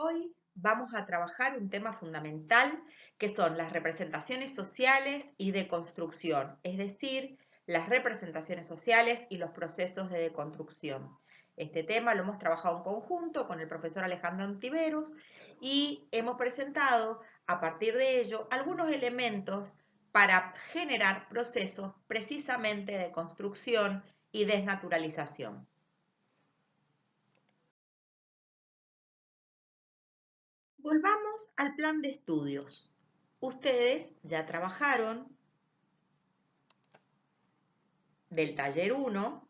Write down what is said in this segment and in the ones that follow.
Hoy vamos a trabajar un tema fundamental que son las representaciones sociales y de construcción, es decir, las representaciones sociales y los procesos de deconstrucción. Este tema lo hemos trabajado en conjunto con el profesor Alejandro Ontiveros y hemos presentado a partir de ello algunos elementos para generar procesos precisamente de construcción y desnaturalización. Volvamos al plan de estudios. Ustedes ya trabajaron del taller 1,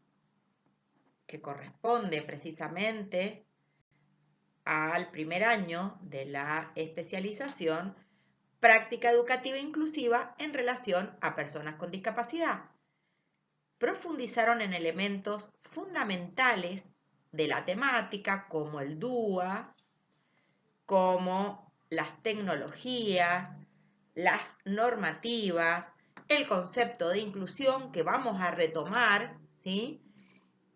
que corresponde precisamente al primer año de la especialización, práctica educativa inclusiva en relación a personas con discapacidad. Profundizaron en elementos fundamentales de la temática como el DUA, como las tecnologías, las normativas, el concepto de inclusión que vamos a retomar, ¿sí?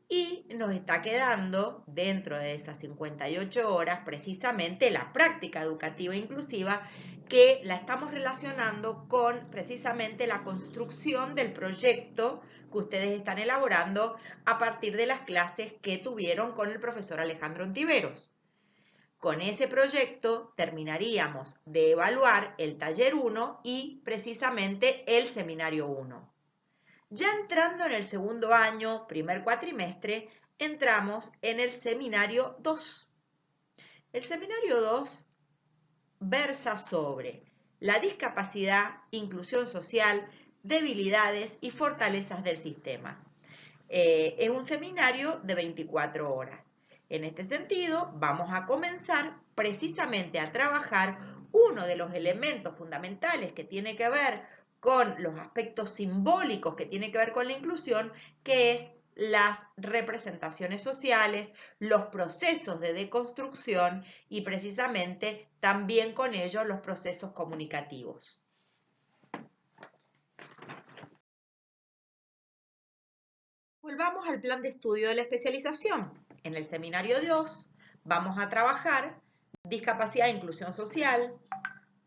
Y nos está quedando dentro de esas 58 horas precisamente la práctica educativa inclusiva que la estamos relacionando con precisamente la construcción del proyecto que ustedes están elaborando a partir de las clases que tuvieron con el profesor Alejandro Ontiveros. Con ese proyecto terminaríamos de evaluar el taller 1 y precisamente el seminario 1. Ya entrando en el segundo año, primer cuatrimestre, entramos en el seminario 2. El seminario 2 versa sobre la discapacidad, inclusión social, debilidades y fortalezas del sistema. Es un seminario de 24 horas. En este sentido, vamos a comenzar precisamente a trabajar uno de los elementos fundamentales que tiene que ver con los aspectos simbólicos que tiene que ver con la inclusión, que es las representaciones sociales, los procesos de deconstrucción y precisamente también con ello los procesos comunicativos. Volvamos al plan de estudio de la especialización. En el seminario 2 vamos a trabajar discapacidad e inclusión social,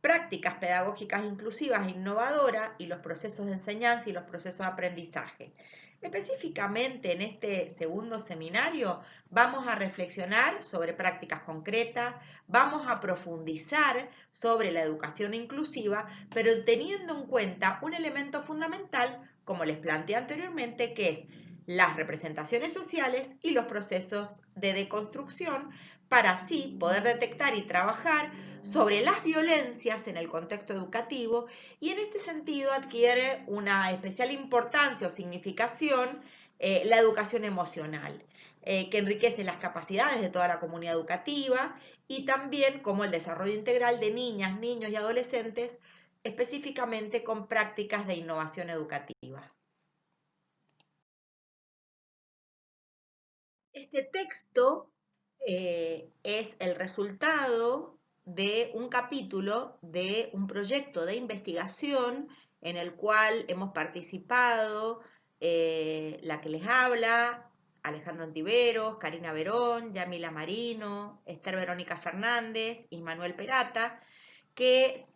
prácticas pedagógicas inclusivas e innovadoras y los procesos de enseñanza y los procesos de aprendizaje. Específicamente en este segundo seminario vamos a reflexionar sobre prácticas concretas, vamos a profundizar sobre la educación inclusiva, pero teniendo en cuenta un elemento fundamental, como les planteé anteriormente, que es las representaciones sociales y los procesos de deconstrucción para así poder detectar y trabajar sobre las violencias en el contexto educativo y en este sentido adquiere una especial importancia o significación la educación emocional, que enriquece las capacidades de toda la comunidad educativa y también como el desarrollo integral de niñas, niños y adolescentes, específicamente con prácticas de innovación educativa. Este texto es el resultado de un capítulo de un proyecto de investigación en el cual hemos participado la que les habla, Alejandro Ontiveros, Karina Verón, Yamila Marino, Esther Verónica Fernández y Manuel Perata, que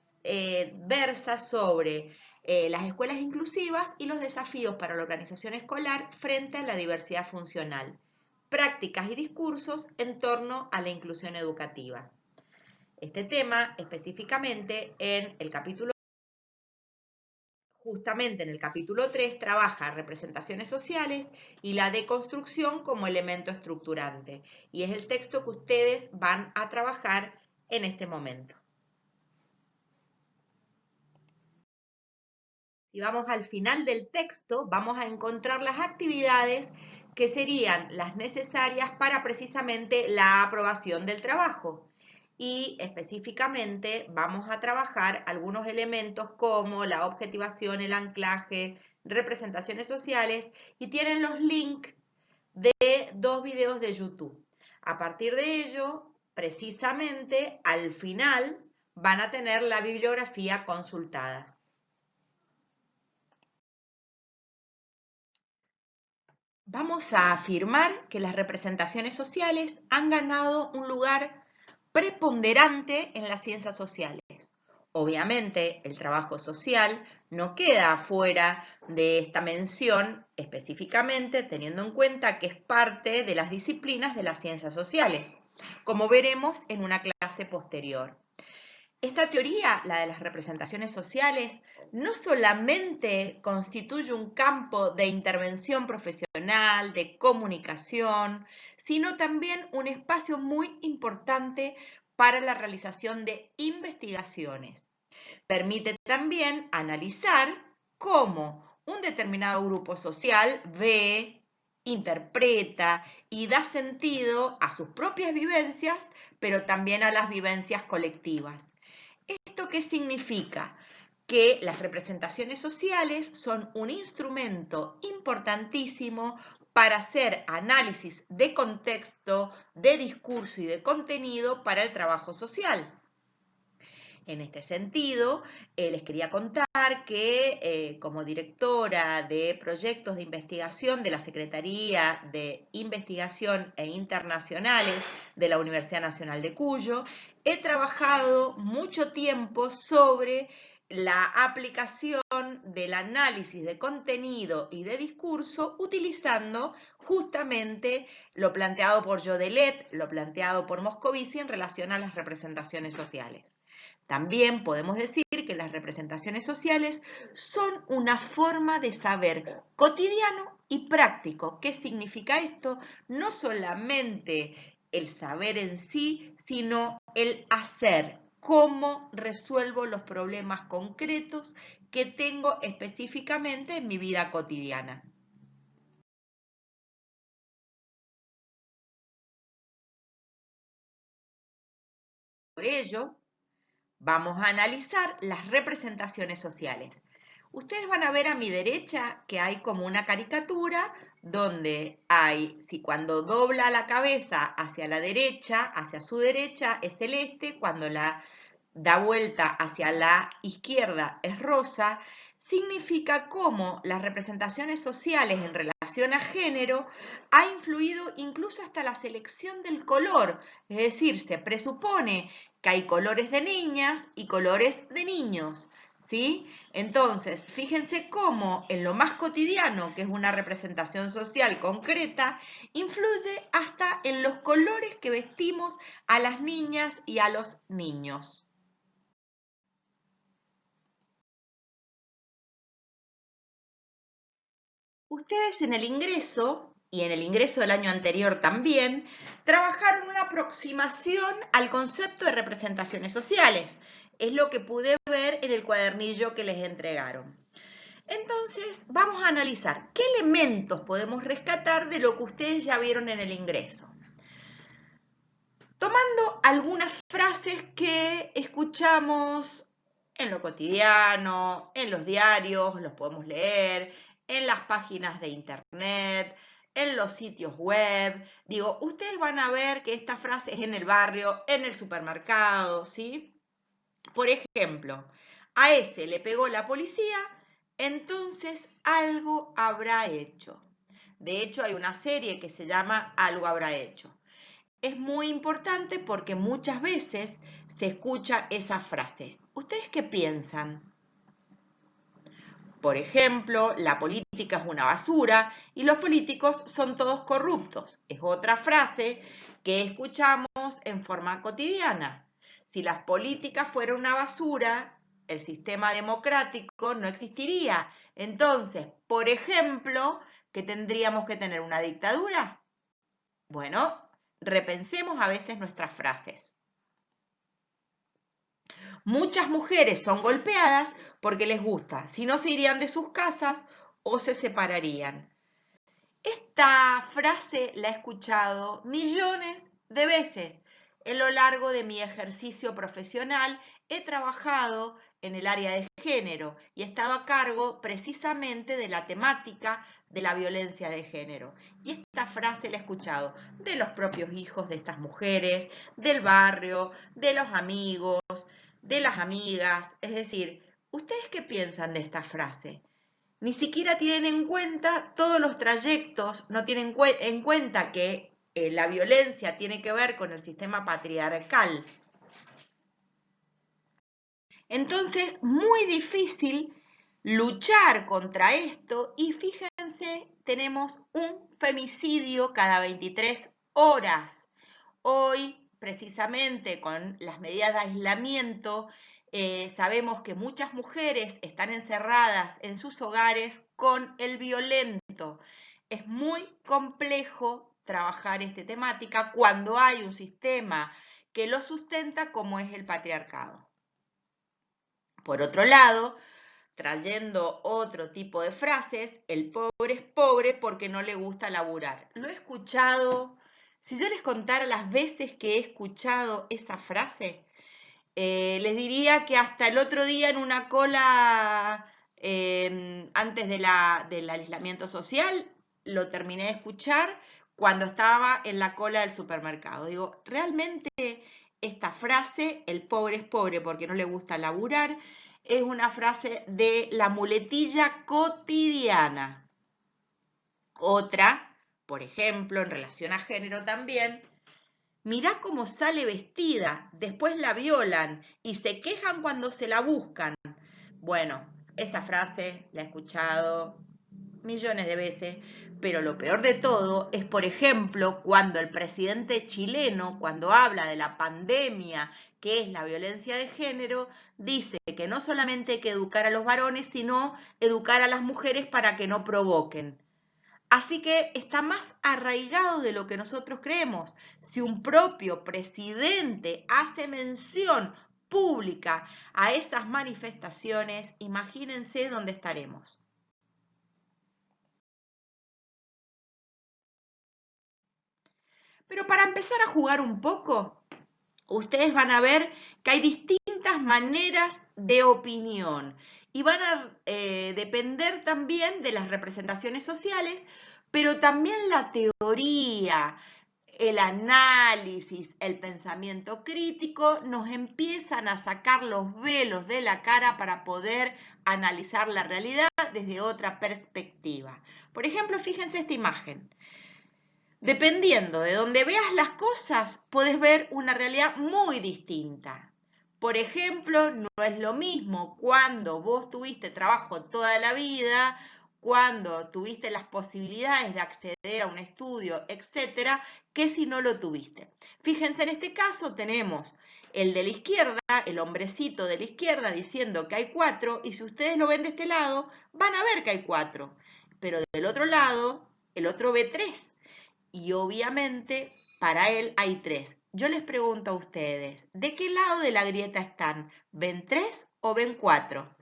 versa sobre las escuelas inclusivas y los desafíos para la organización escolar frente a la diversidad funcional, prácticas y discursos en torno a la inclusión educativa. Este tema específicamente en el capítulo, justamente en el capítulo 3, trabaja representaciones sociales y la deconstrucción como elemento estructurante. Y es el texto que ustedes van a trabajar en este momento. Si vamos al final del texto, vamos a encontrar las actividades que serían las necesarias para precisamente la aprobación del trabajo. Y específicamente vamos a trabajar algunos elementos como la objetivación, el anclaje, representaciones sociales y tienen los links de 2 videos de YouTube. A partir de ello, precisamente al final van a tener la bibliografía consultada. Vamos a afirmar que las representaciones sociales han ganado un lugar preponderante en las ciencias sociales. Obviamente, el trabajo social no queda fuera de esta mención específicamente, teniendo en cuenta que es parte de las disciplinas de las ciencias sociales, como veremos en una clase posterior. Esta teoría, la de las representaciones sociales, no solamente constituye un campo de intervención profesional, de comunicación, sino también un espacio muy importante para la realización de investigaciones. Permite también analizar cómo un determinado grupo social ve, interpreta y da sentido a sus propias vivencias, pero también a las vivencias colectivas. ¿Esto qué significa? Que las representaciones sociales son un instrumento importantísimo para hacer análisis de contexto, de discurso y de contenido para el trabajo social. En este sentido, les quería contar que como directora de proyectos de investigación de la Secretaría de Investigación e Internacionales de la Universidad Nacional de Cuyo, he trabajado mucho tiempo sobre la aplicación del análisis de contenido y de discurso utilizando justamente lo planteado por Jodelet, lo planteado por Moscovici en relación a las representaciones sociales. También podemos decir que las representaciones sociales son una forma de saber cotidiano y práctico. ¿Qué significa esto? No solamente el saber en sí, sino el hacer. ¿Cómo resuelvo los problemas concretos que tengo específicamente en mi vida cotidiana? Por ello, vamos a analizar las representaciones sociales. Ustedes van a ver a mi derecha que hay como una caricatura donde hay, si cuando dobla la cabeza hacia la derecha, hacia su derecha es celeste, cuando la da vuelta hacia la izquierda es rosa, significa cómo las representaciones sociales en relación a género ha influido incluso hasta la selección del color, es decir, se presupone que hay colores de niñas y colores de niños, ¿sí? Entonces, fíjense cómo en lo más cotidiano, que es una representación social concreta, influye hasta en los colores que vestimos a las niñas y a los niños. Ustedes en el ingreso, y en el ingreso del año anterior también, trabajaron una aproximación al concepto de representaciones sociales. Es lo que pude ver en el cuadernillo que les entregaron. Entonces, vamos a analizar qué elementos podemos rescatar de lo que ustedes ya vieron en el ingreso. Tomando algunas frases que escuchamos en lo cotidiano, en los diarios, los podemos leer, en las páginas de internet, en los sitios web. Digo, ustedes van a ver que esta frase es en el barrio, en el supermercado, ¿sí? Por ejemplo, a ese le pegó la policía, entonces algo habrá hecho. De hecho, hay una serie que se llama Algo habrá hecho. Es muy importante porque muchas veces se escucha esa frase. ¿Ustedes qué piensan? Por ejemplo, la política es una basura y los políticos son todos corruptos. Es otra frase que escuchamos en forma cotidiana. Si las políticas fueran una basura, el sistema democrático no existiría. Entonces, por ejemplo, ¿qué tendríamos que tener? ¿Una dictadura? Bueno, repensemos a veces nuestras frases. Muchas mujeres son golpeadas porque les gusta, si no se irían de sus casas o se separarían. Esta frase la he escuchado millones de veces. En lo largo de mi ejercicio profesional he trabajado en el área de género y he estado a cargo precisamente de la temática de la violencia de género. Y esta frase la he escuchado de los propios hijos de estas mujeres, del barrio, de los amigos, de las amigas. Es decir, ¿ustedes qué piensan de esta frase? Ni siquiera tienen en cuenta todos los trayectos, no tienen en cuenta que la violencia tiene que ver con el sistema patriarcal. Entonces, muy difícil luchar contra esto y fíjense, tenemos un femicidio cada 23 horas. Hoy, precisamente con las medidas de aislamiento, sabemos que muchas mujeres están encerradas en sus hogares con el violento. Es muy complejo trabajar esta temática cuando hay un sistema que lo sustenta como es el patriarcado. Por otro lado, trayendo otro tipo de frases, el pobre es pobre porque no le gusta laburar. Lo he escuchado, si yo les contara las veces que he escuchado esa frase, les diría que hasta el otro día en una cola, antes del aislamiento social, lo terminé de escuchar cuando estaba en la cola del supermercado. Digo, realmente esta frase, el pobre es pobre porque no le gusta laburar, es una frase de la muletilla cotidiana. Otra, por ejemplo, en relación a género también, mirá cómo sale vestida, después la violan y se quejan cuando se la buscan. Bueno, esa frase la he escuchado millones de veces, pero lo peor de todo es, por ejemplo, cuando el presidente chileno, cuando habla de la pandemia que es la violencia de género, dice que no solamente hay que educar a los varones, sino educar a las mujeres para que no provoquen. Así que está más arraigado de lo que nosotros creemos. Si un propio presidente hace mención pública a esas manifestaciones, imagínense dónde estaremos. Pero para empezar a jugar un poco, ustedes van a ver que hay distintas maneras de opinión y van a depender también de las representaciones sociales, pero también la teoría, el análisis, el pensamiento crítico nos empiezan a sacar los velos de la cara para poder analizar la realidad desde otra perspectiva. Por ejemplo, fíjense esta imagen. Dependiendo de donde veas las cosas, puedes ver una realidad muy distinta. Por ejemplo, no es lo mismo cuando vos tuviste trabajo toda la vida, cuando tuviste las posibilidades de acceder a un estudio, etcétera, que si no lo tuviste. Fíjense, en este caso tenemos el de la izquierda, el hombrecito de la izquierda diciendo que hay 4, y si ustedes lo ven de este lado, van a ver que hay 4. Pero del otro lado, el otro ve 3. Y obviamente para él hay 3. Yo les pregunto a ustedes, ¿de qué lado de la grieta están? ¿Ven 3 o ven 4?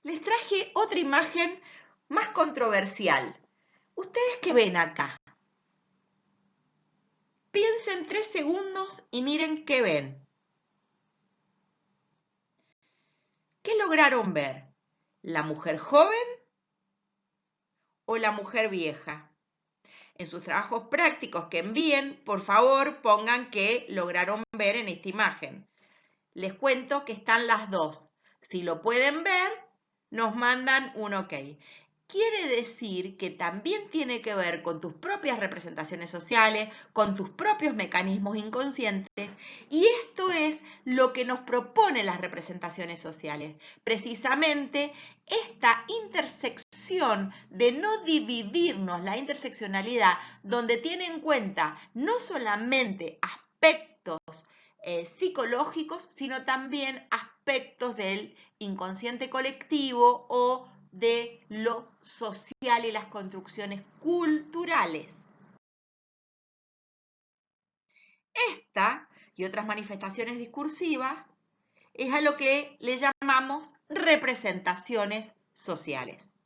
Les traje otra imagen más controversial. ¿Ustedes qué ven acá? Piensen 3 segundos y miren qué ven. ¿Qué lograron ver? ¿La mujer joven o la mujer vieja? En sus trabajos prácticos que envíen, por favor, pongan qué lograron ver en esta imagen. Les cuento que están las dos. Si lo pueden ver, nos mandan un OK. Quiere decir que también tiene que ver con tus propias representaciones sociales, con tus propios mecanismos inconscientes, y esto es lo que nos proponen las representaciones sociales. Precisamente esta intersección de no dividirnos, la interseccionalidad, donde tiene en cuenta no solamente aspectos psicológicos, sino también aspectos del inconsciente colectivo o de lo social y las construcciones culturales. Esta y otras manifestaciones discursivas es a lo que le llamamos representaciones sociales.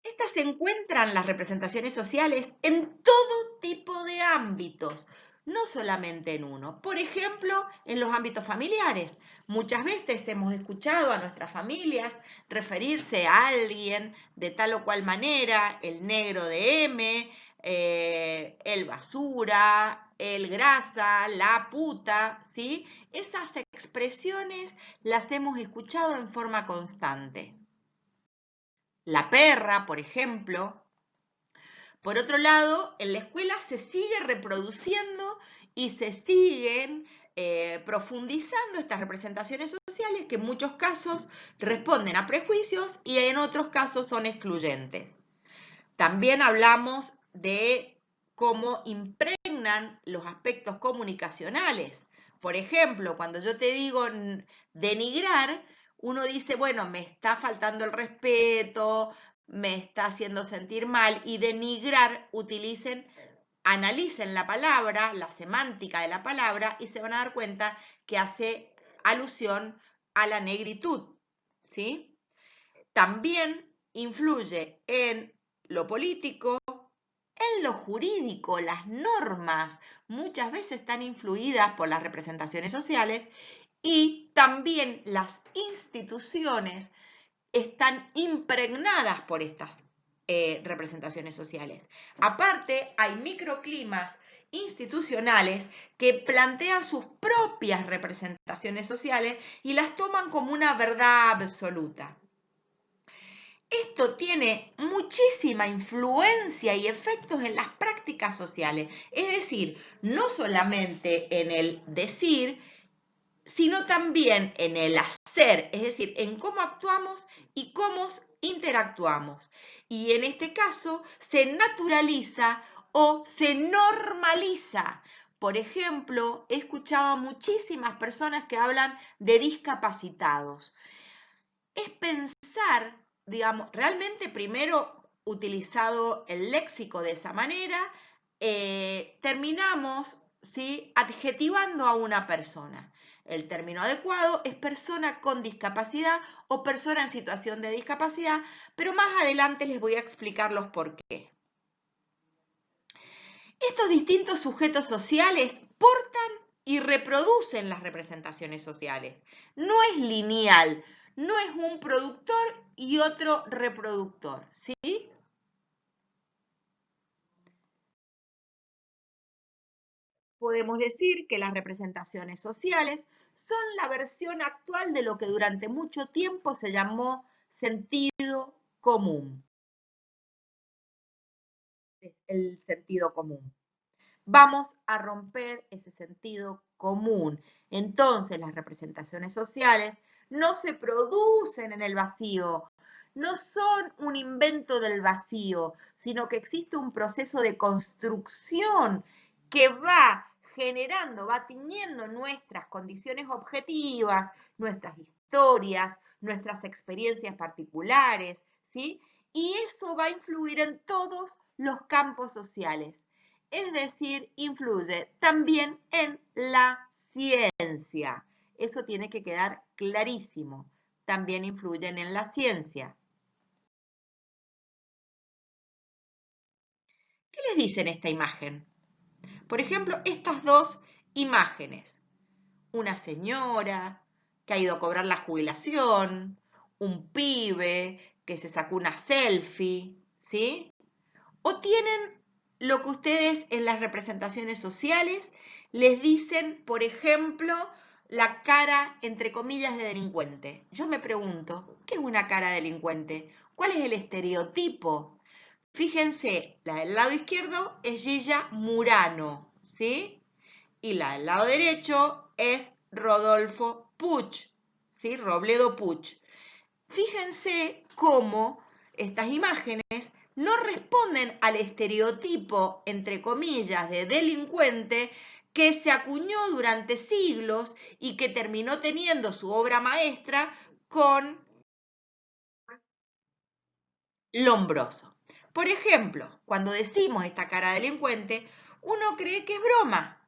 Estas se encuentran, las representaciones sociales, en todo tipo de ámbitos, no solamente en uno. Por ejemplo, en los ámbitos familiares. Muchas veces hemos escuchado a nuestras familias referirse a alguien de tal o cual manera, el negro de M, el basura, el grasa, la puta, ¿sí? Esas expresiones las hemos escuchado en forma constante. La perra, por ejemplo. Por otro lado, en la escuela se sigue reproduciendo y se siguen profundizando estas representaciones sociales que en muchos casos responden a prejuicios y en otros casos son excluyentes. También hablamos de cómo impregnan los aspectos comunicacionales. Por ejemplo, cuando yo te digo denigrar, uno dice, bueno, me está faltando el respeto, me está haciendo sentir mal, y denigrar, analicen la palabra, la semántica de la palabra, y se van a dar cuenta que hace alusión a la negritud, ¿sí? También influye en lo político, en lo jurídico. Las normas muchas veces están influidas por las representaciones sociales y también las instituciones están impregnadas por estas representaciones sociales. Aparte, hay microclimas institucionales que plantean sus propias representaciones sociales y las toman como una verdad absoluta. Esto tiene muchísima influencia y efectos en las prácticas sociales, es decir, no solamente en el decir, sino también en el hacer, es decir, en cómo actuamos y cómo interactuamos. Y en este caso se naturaliza o se normaliza. Por ejemplo, he escuchado a muchísimas personas que hablan de discapacitados. Es pensar, digamos, realmente primero utilizado el léxico de esa manera, terminamos, ¿sí?, adjetivando a una persona. El término adecuado es persona con discapacidad o persona en situación de discapacidad, pero más adelante les voy a explicar los por qué. Estos distintos sujetos sociales portan y reproducen las representaciones sociales. No es lineal, no es un productor y otro reproductor, ¿sí? Podemos decir que las representaciones sociales son la versión actual de lo que durante mucho tiempo se llamó sentido común. El sentido común. Vamos a romper ese sentido común. Entonces, las representaciones sociales no se producen en el vacío, no son un invento del vacío, sino que existe un proceso de construcción que va generando, va tiñendo nuestras condiciones objetivas, nuestras historias, nuestras experiencias particulares, ¿sí? Y eso va a influir en todos los campos sociales. Es decir, influye también en la ciencia. Eso tiene que quedar clarísimo. También influyen en la ciencia. ¿Qué les dice en esta imagen? Por ejemplo, estas dos imágenes. Una señora que ha ido a cobrar la jubilación, un pibe que se sacó una selfie, ¿sí? O tienen lo que ustedes en las representaciones sociales les dicen, por ejemplo, la cara, entre comillas, de delincuente. Yo me pregunto, ¿qué es una cara de delincuente? ¿Cuál es el estereotipo? Fíjense, la del lado izquierdo es Gilla Murano, ¿sí? Y la del lado derecho es Rodolfo Puch, ¿sí? Robledo Puch. Fíjense cómo estas imágenes no responden al estereotipo, entre comillas, de delincuente que se acuñó durante siglos y que terminó teniendo su obra maestra con Lombroso. Por ejemplo, cuando decimos esta cara de delincuente, uno cree que es broma,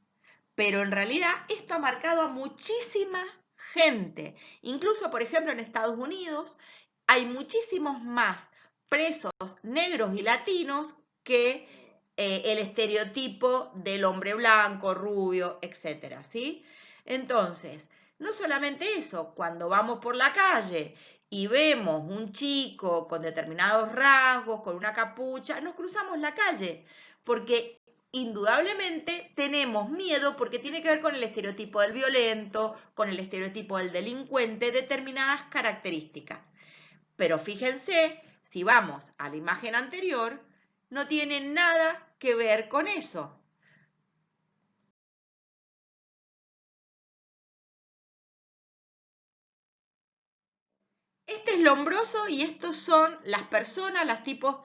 pero en realidad esto ha marcado a muchísima gente. Incluso, por ejemplo, en Estados Unidos hay muchísimos más presos negros y latinos que el estereotipo del hombre blanco, rubio, etc. ¿Sí? Entonces, no solamente eso, cuando vamos por la calle y vemos un chico con determinados rasgos, con una capucha, nos cruzamos la calle, porque indudablemente tenemos miedo porque tiene que ver con el estereotipo del violento, con el estereotipo del delincuente, determinadas características. Pero fíjense, si vamos a la imagen anterior, no tiene nada que ver con eso. Este es Lombroso y estos son las personas, los tipos,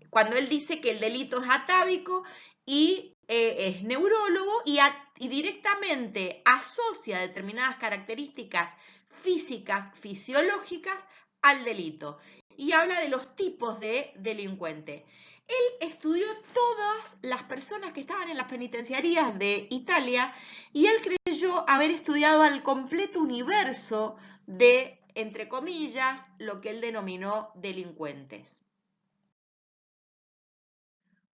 cuando él dice que el delito es atávico y es neurólogo y directamente asocia determinadas características físicas, fisiológicas al delito y habla de los tipos de delincuente. Él estudió todas las personas que estaban en las penitenciarías de Italia y él creyó haber estudiado al completo universo de, entre comillas, lo que él denominó delincuentes.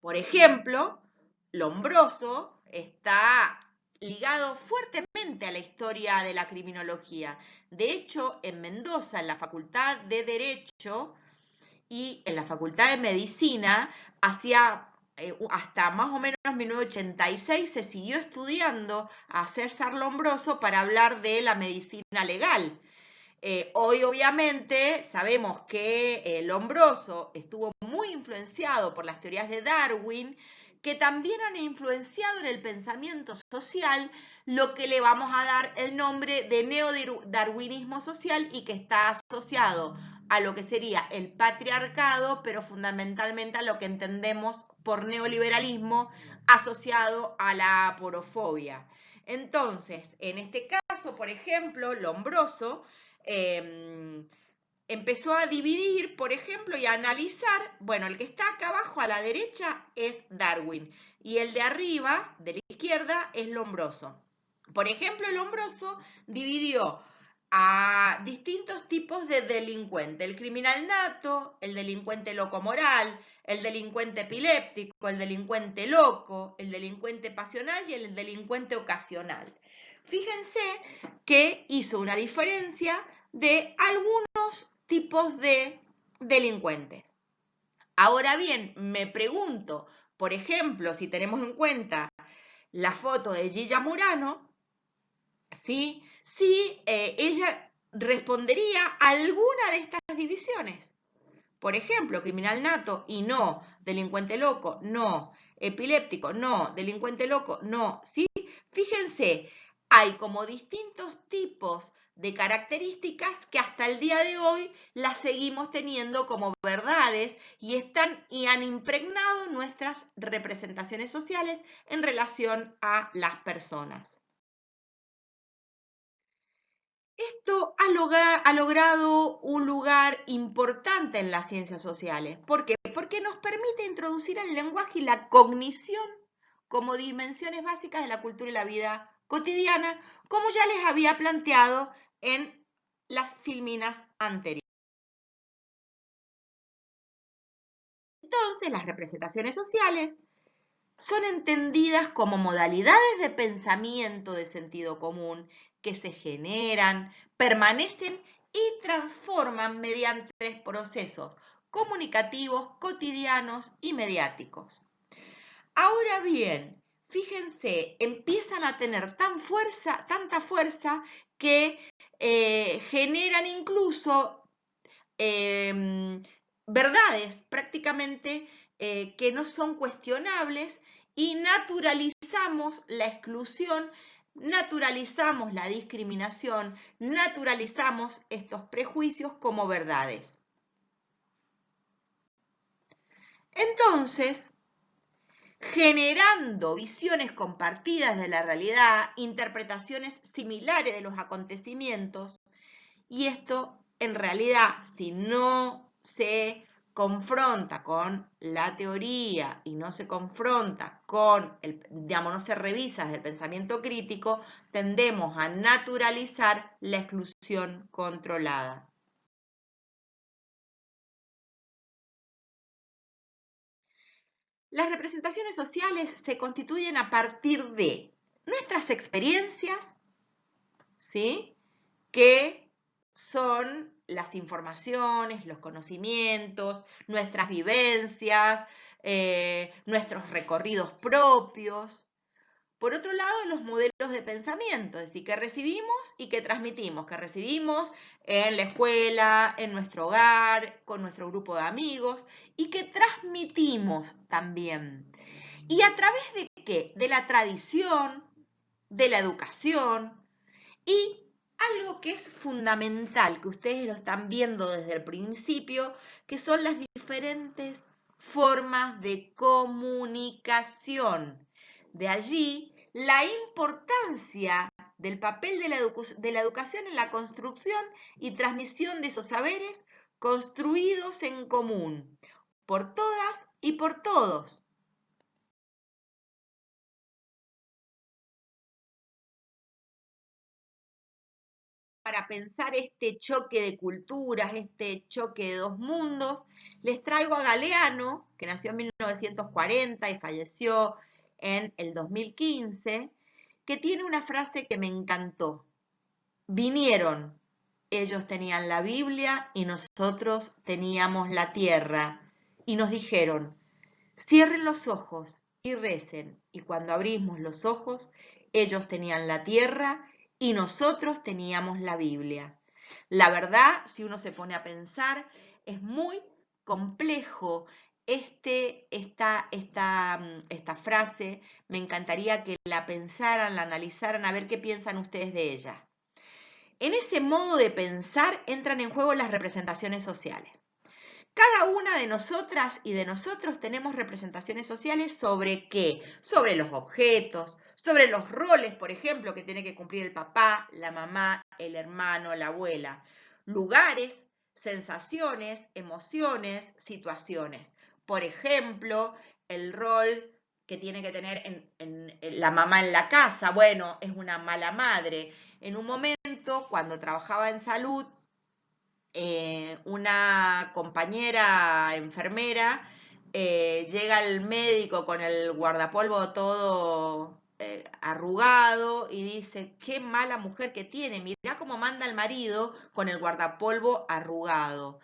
Por ejemplo, Lombroso está ligado fuertemente a la historia de la criminología. De hecho, en Mendoza, en la Facultad de Derecho y en la Facultad de Medicina, hasta más o menos 1986 se siguió estudiando a César Lombroso para hablar de la medicina legal. Hoy obviamente sabemos que Lombroso estuvo muy influenciado por las teorías de Darwin, que también han influenciado en el pensamiento social, lo que le vamos a dar el nombre de neodarwinismo social y que está asociado a lo que sería el patriarcado, pero fundamentalmente a lo que entendemos por neoliberalismo asociado a la aporofobia. Entonces, en este caso, por ejemplo, Lombroso empezó a dividir, por ejemplo, y a analizar, bueno, el que está acá abajo a la derecha es Darwin y el de arriba, de la izquierda, es Lombroso. Por ejemplo, Lombroso dividió a distintos tipos de delincuente, el criminal nato, el delincuente locomoral, el delincuente epiléptico, el delincuente loco, el delincuente pasional y el delincuente ocasional. Fíjense que hizo una diferencia de algunos tipos de delincuentes. Ahora bien, me pregunto, por ejemplo, si tenemos en cuenta la foto de Gilla Murano, ¿sí? Si ella respondería a alguna de estas divisiones. Por ejemplo, criminal nato y no, delincuente loco, no, epiléptico, no, delincuente loco, no, ¿sí? Fíjense, hay como distintos tipos de características que hasta el día de hoy las seguimos teniendo como verdades y han impregnado nuestras representaciones sociales en relación a las personas. Esto ha logrado un lugar importante en las ciencias sociales. ¿Por qué? Porque nos permite introducir el lenguaje y la cognición como dimensiones básicas de la cultura y la vida cotidiana, como ya les había planteado en las filminas anteriores. Entonces, las representaciones sociales son entendidas como modalidades de pensamiento de sentido común que se generan, permanecen y transforman mediante procesos comunicativos, cotidianos y mediáticos. Ahora bien, fíjense, empiezan a tener tanta fuerza que generan incluso verdades prácticamente que no son cuestionables y naturalizamos la exclusión, naturalizamos la discriminación, naturalizamos estos prejuicios como verdades. Entonces, generando visiones compartidas de la realidad, interpretaciones similares de los acontecimientos, y esto en realidad, si no se confronta con la teoría y no se confronta con, no se revisa desde el pensamiento crítico, tendemos a naturalizar la exclusión controlada. Las representaciones sociales se constituyen a partir de nuestras experiencias, ¿sí?, que son las informaciones, los conocimientos, nuestras vivencias, nuestros recorridos propios. Por otro lado, los modelos de pensamiento, es decir, que recibimos y que transmitimos, que recibimos en la escuela, en nuestro hogar, con nuestro grupo de amigos y que transmitimos también. ¿Y a través de qué? De la tradición, de la educación y algo que es fundamental, que ustedes lo están viendo desde el principio, que son las diferentes formas de comunicación. De allí la importancia del papel de la educación en la construcción y transmisión de esos saberes construidos en común, por todas y por todos. Para pensar este choque de culturas, este choque de dos mundos, les traigo a Galeano, que nació en 1940 y falleció en el 2015, que tiene una frase que me encantó. Vinieron, ellos tenían la Biblia y nosotros teníamos la tierra, y nos dijeron, cierren los ojos y recen, y cuando abrimos los ojos, ellos tenían la tierra y nosotros teníamos la Biblia. La verdad, si uno se pone a pensar, es muy complejo esta frase. Me encantaría que la pensaran, la analizaran, a ver qué piensan ustedes de ella. En ese modo de pensar entran en juego las representaciones sociales. Cada una de nosotras y de nosotros tenemos representaciones sociales sobre qué, sobre los objetos, sobre los roles, por ejemplo, que tiene que cumplir el papá, la mamá, el hermano, la abuela, lugares, sensaciones, emociones, situaciones. Por ejemplo, el rol que tiene que tener en la mamá en la casa, bueno, es una mala madre. En un momento, cuando trabajaba en salud, una compañera enfermera llega al médico con el guardapolvo todo arrugado y dice, qué mala mujer que tiene, mirá cómo manda el marido con el guardapolvo arrugado.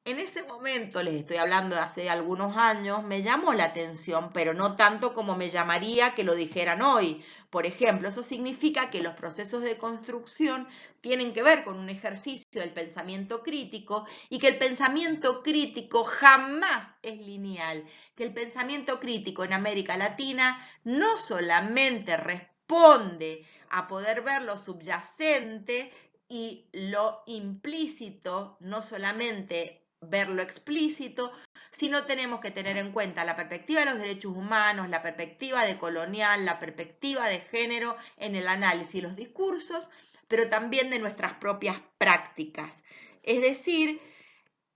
En ese momento, les estoy hablando de hace algunos años, me llamó la atención, pero no tanto como me llamaría que lo dijeran hoy. Por ejemplo, eso significa que los procesos de construcción tienen que ver con un ejercicio del pensamiento crítico y que el pensamiento crítico jamás es lineal, que el pensamiento crítico en América Latina no solamente responde a poder ver lo subyacente y lo implícito, no solamente ver lo explícito, sino tenemos que tener en cuenta la perspectiva de los derechos humanos, la perspectiva decolonial, la perspectiva de género en el análisis de los discursos, pero también de nuestras propias prácticas. Es decir,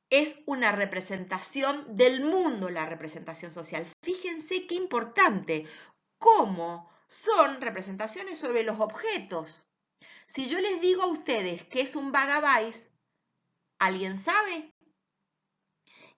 es una representación del mundo la representación social. Fíjense qué importante, cómo son representaciones sobre los objetos. Si yo les digo a ustedes qué es un vagabundo, ¿alguien sabe?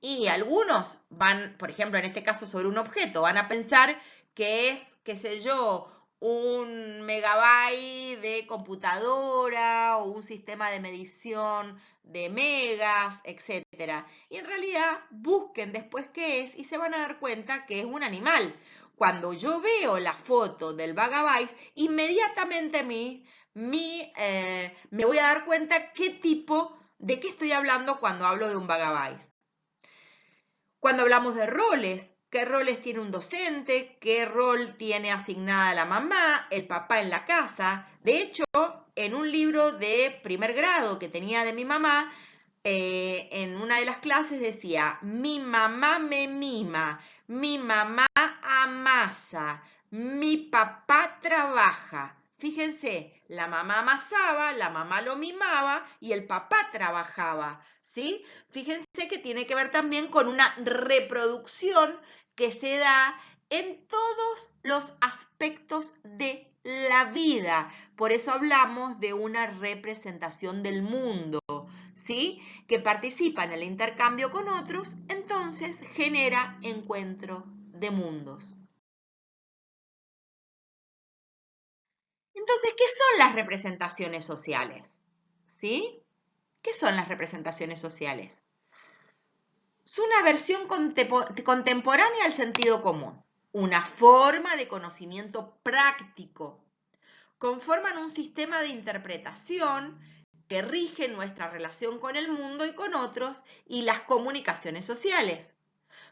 Y algunos van, por ejemplo, en este caso sobre un objeto, van a pensar que es, qué sé yo, un megabyte de computadora o un sistema de medición de megas, etc. Y en realidad busquen después qué es y se van a dar cuenta que es un animal. Cuando yo veo la foto del vagabyte, inmediatamente me voy a dar cuenta de qué estoy hablando cuando hablo de un vagabyte. Cuando hablamos de roles, ¿qué roles tiene un docente? ¿Qué rol tiene asignada la mamá, el papá en la casa? De hecho, en un libro de primer grado que tenía de mi mamá, en una de las clases decía, mi mamá me mima, mi mamá amasa, mi papá trabaja. Fíjense, la mamá amasaba, la mamá lo mimaba y el papá trabajaba, ¿sí? Fíjense que tiene que ver también con una reproducción que se da en todos los aspectos de la vida. Por eso hablamos de una representación del mundo, ¿sí? Que participa en el intercambio con otros, entonces genera encuentro de mundos. Entonces, ¿qué son las representaciones sociales? ¿Sí? ¿Qué son las representaciones sociales? Es una versión contemporánea al sentido común, una forma de conocimiento práctico. Conforman un sistema de interpretación que rige nuestra relación con el mundo y con otros y las comunicaciones sociales.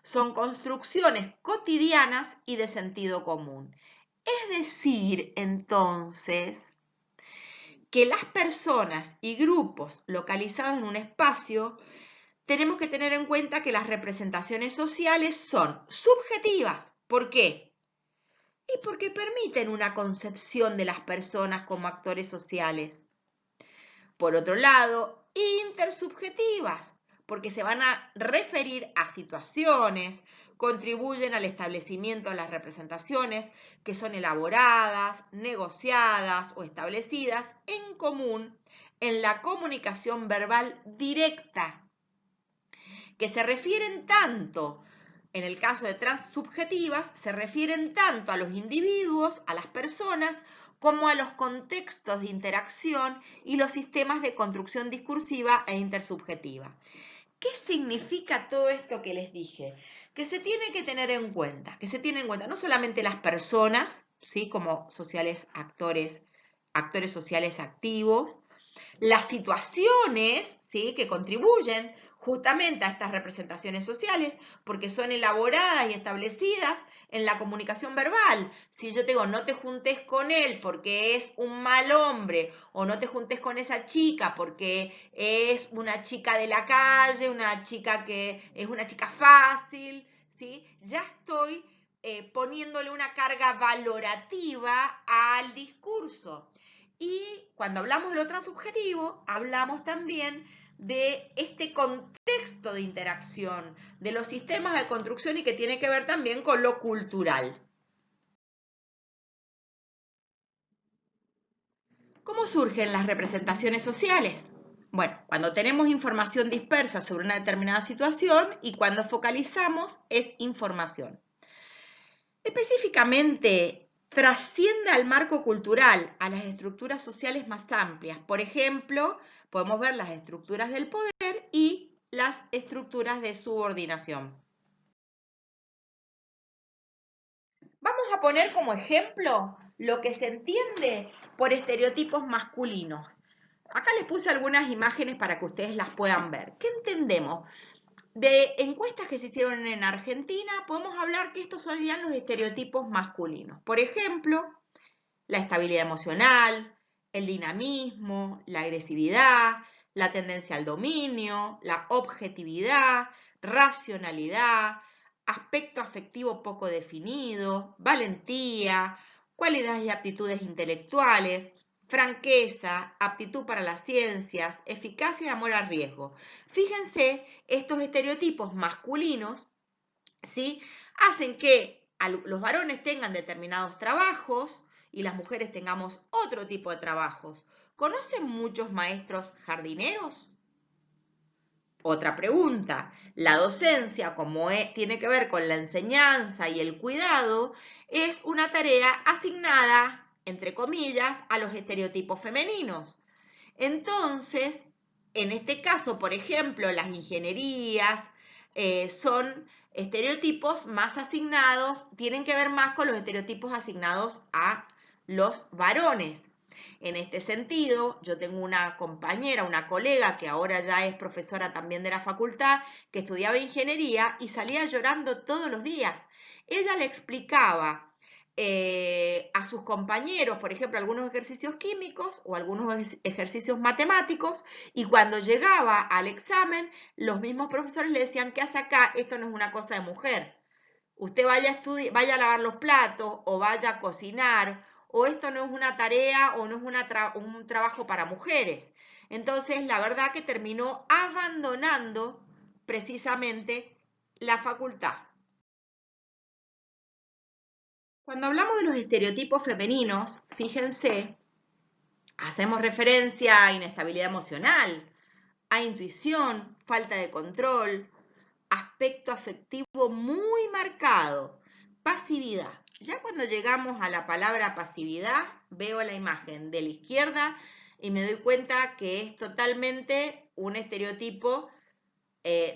Son construcciones cotidianas y de sentido común. Es decir, entonces, que las personas y grupos localizados en un espacio tenemos que tener en cuenta que las representaciones sociales son subjetivas. ¿Por qué? Y porque permiten una concepción de las personas como actores sociales. Por otro lado, intersubjetivas, porque se van a referir a situaciones, contribuyen al establecimiento de las representaciones que son elaboradas, negociadas o establecidas en común en la comunicación verbal directa, que se refieren tanto, en el caso de transsubjetivas, se refieren tanto a los individuos, a las personas, como a los contextos de interacción y los sistemas de construcción discursiva e intersubjetiva. ¿Qué significa todo esto que les dije? Que se tiene que tener en cuenta, no solamente las personas, ¿sí? Como sociales actores sociales activos, las situaciones, ¿sí? Que contribuyen justamente a estas representaciones sociales, porque son elaboradas y establecidas en la comunicación verbal. Si yo te digo, no te juntes con él porque es un mal hombre, o no te juntes con esa chica porque es una chica de la calle, una chica que es una chica fácil, ¿sí? Ya estoy poniéndole una carga valorativa al discurso. Y cuando hablamos de lo transubjetivo, hablamos también de este contexto de interacción, de los sistemas de construcción y que tiene que ver también con lo cultural. ¿Cómo surgen las representaciones sociales? Bueno, cuando tenemos información dispersa sobre una determinada situación y cuando focalizamos es información. Específicamente, trasciende al marco cultural, a las estructuras sociales más amplias. Por ejemplo, podemos ver las estructuras del poder y las estructuras de subordinación. Vamos a poner como ejemplo lo que se entiende por estereotipos masculinos. Acá les puse algunas imágenes para que ustedes las puedan ver. ¿Qué entendemos? De encuestas que se hicieron en Argentina, podemos hablar que estos serían los estereotipos masculinos. Por ejemplo, la estabilidad emocional, el dinamismo, la agresividad, la tendencia al dominio, la objetividad, racionalidad, aspecto afectivo poco definido, valentía, cualidades y aptitudes intelectuales, franqueza, aptitud para las ciencias, eficacia y amor al riesgo. Fíjense, estos estereotipos masculinos, ¿sí? Hacen que los varones tengan determinados trabajos y las mujeres tengamos otro tipo de trabajos. ¿Conocen muchos maestros jardineros? Otra pregunta, la docencia, como tiene que ver con la enseñanza y el cuidado, es una tarea asignada, entre comillas, a los estereotipos femeninos. Entonces, en este caso, por ejemplo, las ingenierías son estereotipos más asignados, tienen que ver más con los estereotipos asignados a los varones. En este sentido, yo tengo una compañera, una colega que ahora ya es profesora también de la facultad, que estudiaba ingeniería y salía llorando todos los días. Ella le explicaba a sus compañeros, por ejemplo, algunos ejercicios químicos o algunos ejercicios matemáticos, y cuando llegaba al examen, los mismos profesores le decían, ¿qué hace acá? Esto no es una cosa de mujer. Usted vaya a estudiar, vaya a lavar los platos o vaya a cocinar, o esto no es una tarea o no es un trabajo para mujeres. Entonces, la verdad que terminó abandonando precisamente la facultad. Cuando hablamos de los estereotipos femeninos, fíjense, hacemos referencia a inestabilidad emocional, a intuición, falta de control, aspecto afectivo muy marcado, pasividad. Ya cuando llegamos a la palabra pasividad, veo la imagen de la izquierda y me doy cuenta que es totalmente un estereotipo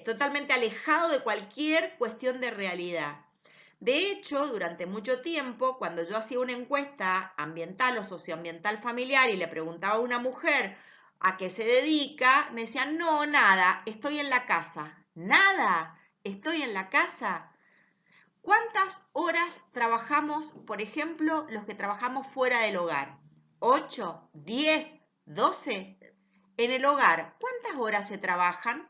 totalmente alejado de cualquier cuestión de realidad. De hecho, durante mucho tiempo, cuando yo hacía una encuesta ambiental o socioambiental familiar y le preguntaba a una mujer a qué se dedica, me decían, no, nada, estoy en la casa. ¿Nada? ¿Estoy en la casa? ¿Cuántas horas trabajamos, por ejemplo, los que trabajamos fuera del hogar? ¿8, 10, 12? En el hogar, ¿cuántas horas se trabajan?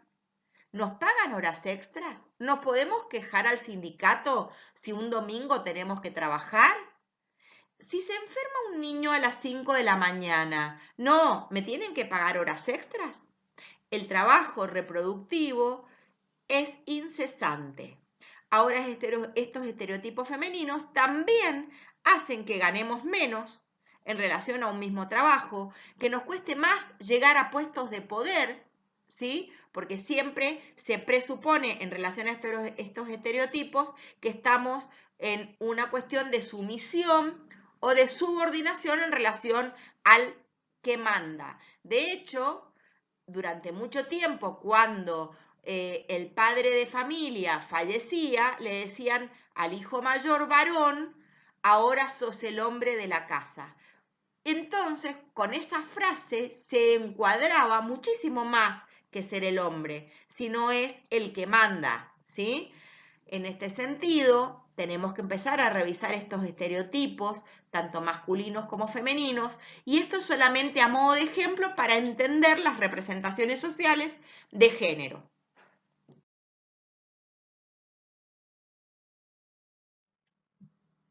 ¿Nos pagan horas extras? ¿Nos podemos quejar al sindicato si un domingo tenemos que trabajar? Si se enferma un niño a las 5 de la mañana, no, ¿me tienen que pagar horas extras? El trabajo reproductivo es incesante. Ahora estos estereotipos femeninos también hacen que ganemos menos en relación a un mismo trabajo, que nos cueste más llegar a puestos de poder, ¿sí? Porque siempre se presupone en relación a estos estereotipos que estamos en una cuestión de sumisión o de subordinación en relación al que manda. De hecho, durante mucho tiempo, cuando el padre de familia fallecía, le decían al hijo mayor varón, ahora sos el hombre de la casa. Entonces, con esa frase se encuadraba muchísimo más que ser el hombre, sino es el que manda, ¿sí? En este sentido, tenemos que empezar a revisar estos estereotipos, tanto masculinos como femeninos, y esto solamente a modo de ejemplo para entender las representaciones sociales de género.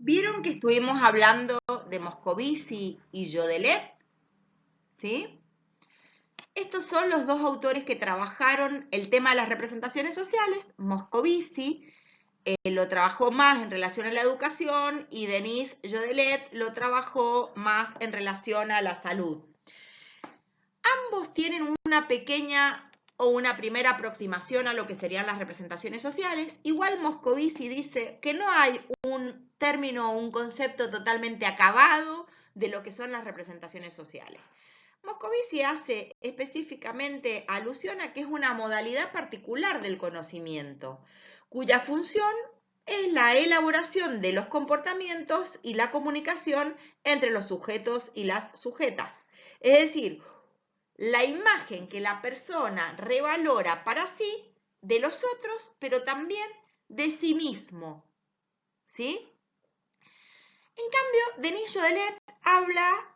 ¿Vieron que estuvimos hablando de Moscovici y Jodelet? ¿Sí? Estos son los dos autores que trabajaron el tema de las representaciones sociales. Moscovici lo trabajó más en relación a la educación y Denise Jodelet lo trabajó más en relación a la salud. Ambos tienen una pequeña o una primera aproximación a lo que serían las representaciones sociales. Igual Moscovici dice que no hay un término o un concepto totalmente acabado de lo que son las representaciones sociales. Moscovici hace específicamente alusión a que es una modalidad particular del conocimiento, cuya función es la elaboración de los comportamientos y la comunicación entre los sujetos y las sujetas. Es decir, la imagen que la persona revalora para sí de los otros, pero también de sí mismo. ¿Sí? En cambio, Denis Jodelet habla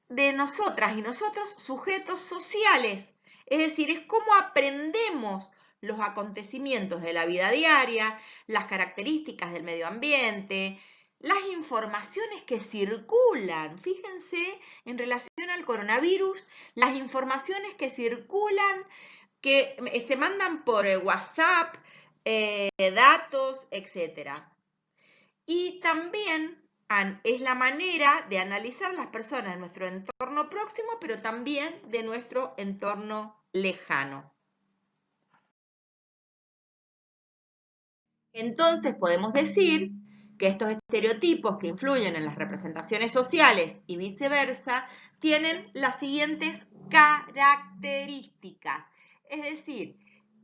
de nosotras y nosotros sujetos sociales, es decir, es cómo aprendemos los acontecimientos de la vida diaria, las características del medio ambiente, las informaciones que circulan. Fíjense, en relación al coronavirus, las informaciones que circulan, que se mandan por WhatsApp, datos, etc. Y también es la manera de analizar las personas de nuestro entorno próximo, pero también de nuestro entorno lejano. Entonces podemos decir que estos estereotipos que influyen en las representaciones sociales y viceversa tienen las siguientes características. Es decir,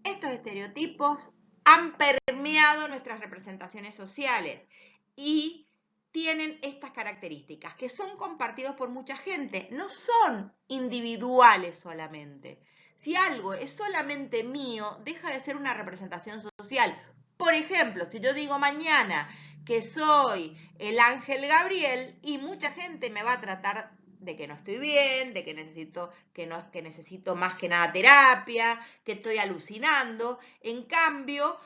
estos estereotipos han permeado nuestras representaciones sociales y tienen estas características que son compartidos por mucha gente, no son individuales solamente. Si algo es solamente mío, deja de ser una representación social. Por ejemplo, si yo digo mañana que soy el ángel Gabriel y mucha gente me va a tratar de que no estoy bien, de que necesito más que nada terapia, que estoy alucinando. En cambio,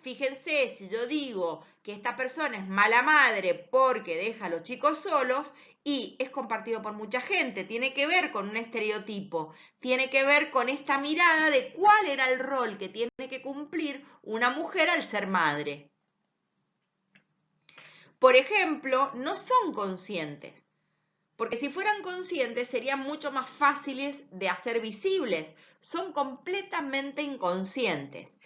fíjense, si yo digo que esta persona es mala madre porque deja a los chicos solos y es compartido por mucha gente, tiene que ver con un estereotipo, tiene que ver con esta mirada de cuál era el rol que tiene que cumplir una mujer al ser madre. Por ejemplo, no son conscientes, porque si fueran conscientes serían mucho más fáciles de hacer visibles, son completamente inconscientes.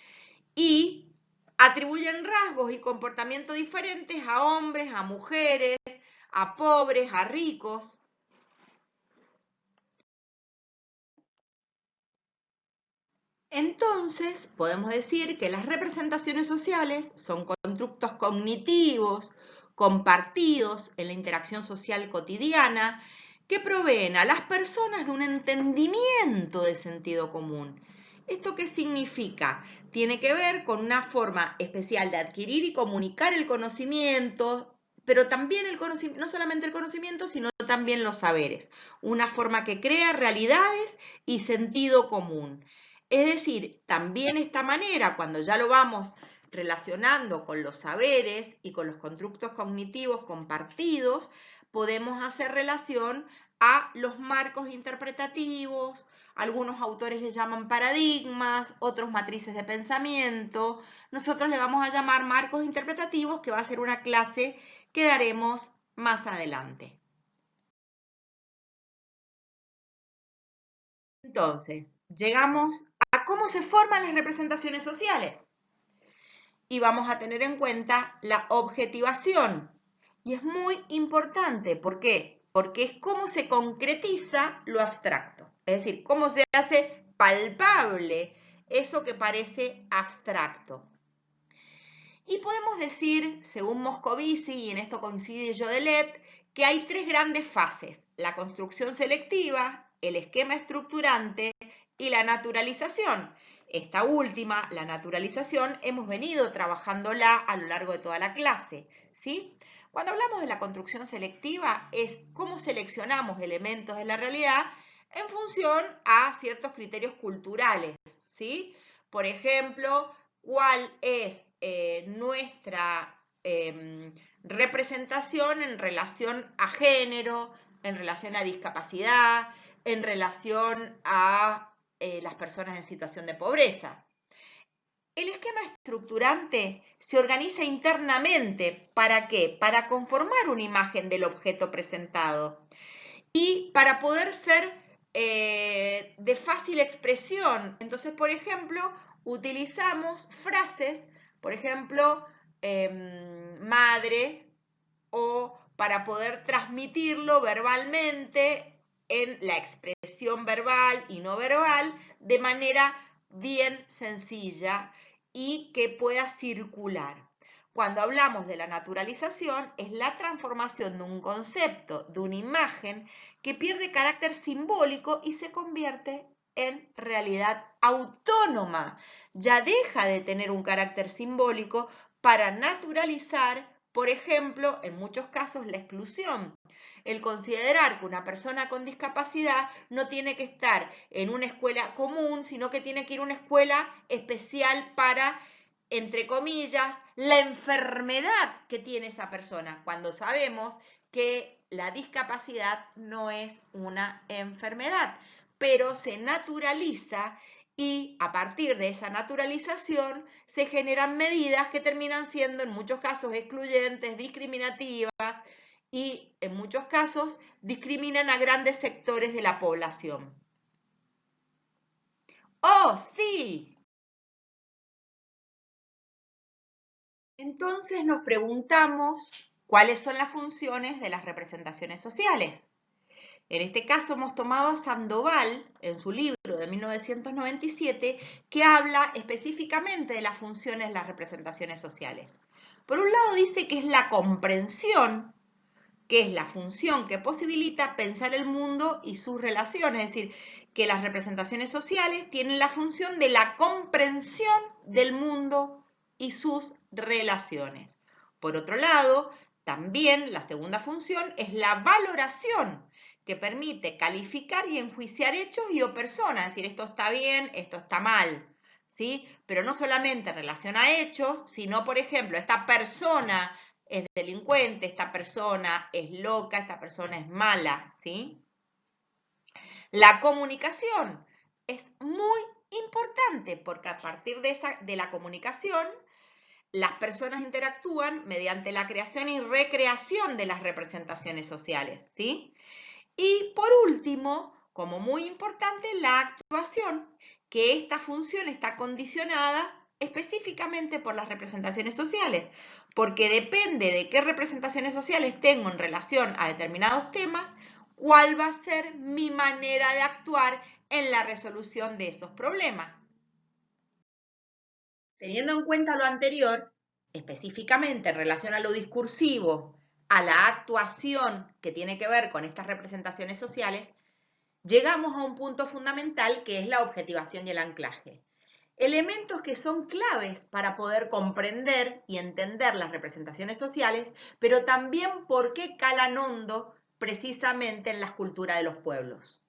Y atribuyen rasgos y comportamientos diferentes a hombres, a mujeres, a pobres, a ricos. Entonces, podemos decir que las representaciones sociales son constructos cognitivos compartidos en la interacción social cotidiana que proveen a las personas de un entendimiento de sentido común. ¿Esto qué significa? Tiene que ver con una forma especial de adquirir y comunicar el conocimiento, pero también no solamente el conocimiento, sino también los saberes. Una forma que crea realidades y sentido común. Es decir, también esta manera, cuando ya lo vamos relacionando con los saberes y con los constructos cognitivos compartidos, podemos hacer relación a los marcos interpretativos, algunos autores le llaman paradigmas, otros matrices de pensamiento. Nosotros le vamos a llamar marcos interpretativos, que va a ser una clase que daremos más adelante. Entonces, llegamos a cómo se forman las representaciones sociales. Y vamos a tener en cuenta la objetivación. Y es muy importante, ¿por qué? Porque es cómo se concretiza lo abstracto, es decir, cómo se hace palpable eso que parece abstracto. Y podemos decir, según Moscovici, y en esto coincide Jodelet, que hay tres grandes fases: la construcción selectiva, el esquema estructurante y la naturalización. Esta última, la naturalización, hemos venido trabajándola a lo largo de toda la clase, ¿sí? Cuando hablamos de la construcción selectiva, es cómo seleccionamos elementos de la realidad en función a ciertos criterios culturales, ¿sí? Por ejemplo, cuál es nuestra representación en relación a género, en relación a discapacidad, en relación a las personas en situación de pobreza. El esquema estructurante se organiza internamente. ¿Para qué? Para conformar una imagen del objeto presentado y para poder ser de fácil expresión. Entonces, por ejemplo, utilizamos frases, por ejemplo, madre, o para poder transmitirlo verbalmente en la expresión verbal y no verbal de manera bien sencilla y que pueda circular. Cuando hablamos de la naturalización, es la transformación de un concepto, de una imagen, que pierde carácter simbólico y se convierte en realidad autónoma. Ya deja de tener un carácter simbólico para naturalizar, por ejemplo, en muchos casos, la exclusión. El considerar que una persona con discapacidad no tiene que estar en una escuela común, sino que tiene que ir a una escuela especial para, entre comillas, la enfermedad que tiene esa persona, cuando sabemos que la discapacidad no es una enfermedad, pero se naturaliza y a partir de esa naturalización se generan medidas que terminan siendo en muchos casos excluyentes, discriminativas y en muchos casos discriminan a grandes sectores de la población. ¡Oh, sí! Entonces nos preguntamos cuáles son las funciones de las representaciones sociales. En este caso hemos tomado a Sandoval en su libro de 1997 que habla específicamente de las funciones de las representaciones sociales. Por un lado dice que es la comprensión, que es la función que posibilita pensar el mundo y sus relaciones, es decir, que las representaciones sociales tienen la función de la comprensión del mundo y sus relaciones. Por otro lado, también la segunda función es la valoración, que permite calificar y enjuiciar hechos y o personas, es decir, esto está bien, esto está mal, ¿sí? Pero no solamente en relación a hechos, sino, por ejemplo, esta persona es delincuente, esta persona es loca, esta persona es mala, ¿sí? La comunicación es muy importante porque a partir de la comunicación las personas interactúan mediante la creación y recreación de las representaciones sociales, ¿sí? Y por último, como muy importante, la actuación, que esta función está condicionada específicamente por las representaciones sociales, porque depende de qué representaciones sociales tengo en relación a determinados temas, cuál va a ser mi manera de actuar en la resolución de esos problemas. Teniendo en cuenta lo anterior, específicamente en relación a lo discursivo, a la actuación que tiene que ver con estas representaciones sociales, llegamos a un punto fundamental que es la objetivación y el anclaje. Elementos que son claves para poder comprender y entender las representaciones sociales, pero también por qué calan hondo precisamente en las culturas de los pueblos.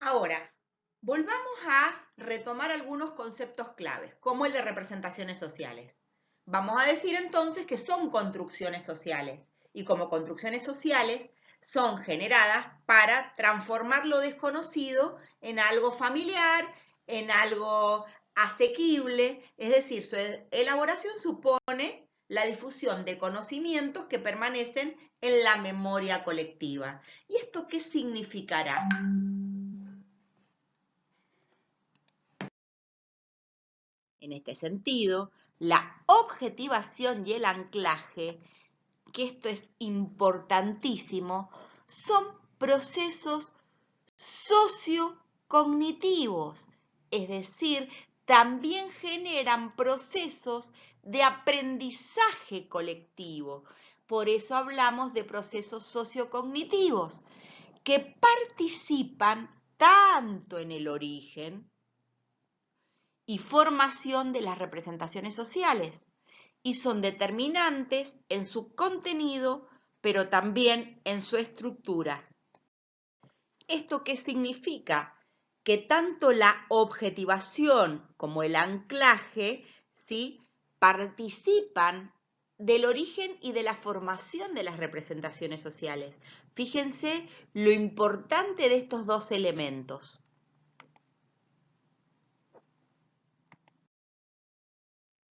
Ahora, volvamos a retomar algunos conceptos claves, como el de representaciones sociales. Vamos a decir entonces que son construcciones sociales y como construcciones sociales son generadas para transformar lo desconocido en algo familiar, en algo asequible, es decir, su elaboración supone la difusión de conocimientos que permanecen en la memoria colectiva. ¿Y esto qué significará? En este sentido, la objetivación y el anclaje, que esto es importantísimo, son procesos sociocognitivos, es decir, también generan procesos de aprendizaje colectivo. Por eso hablamos de procesos sociocognitivos que participan tanto en el origen y formación de las representaciones sociales y son determinantes en su contenido, pero también en su estructura. ¿Esto qué significa? Que tanto la objetivación como el anclaje, ¿sí?, participan del origen y de la formación de las representaciones sociales. Fíjense lo importante de estos dos elementos.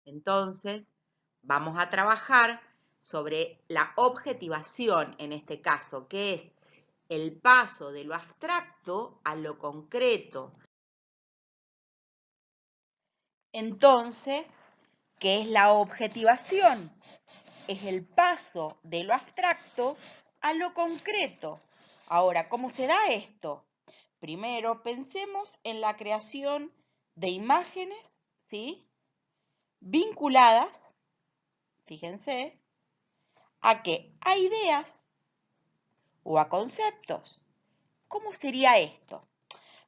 Entonces, vamos a trabajar sobre la objetivación en este caso, que es el paso de lo abstracto a lo concreto. Entonces, ¿qué es la objetivación? Es el paso de lo abstracto a lo concreto. Ahora, ¿cómo se da esto? Primero, pensemos en la creación de imágenes, ¿sí?, vinculadas, fíjense, ¿a qué? A ideas o a conceptos. ¿Cómo sería esto?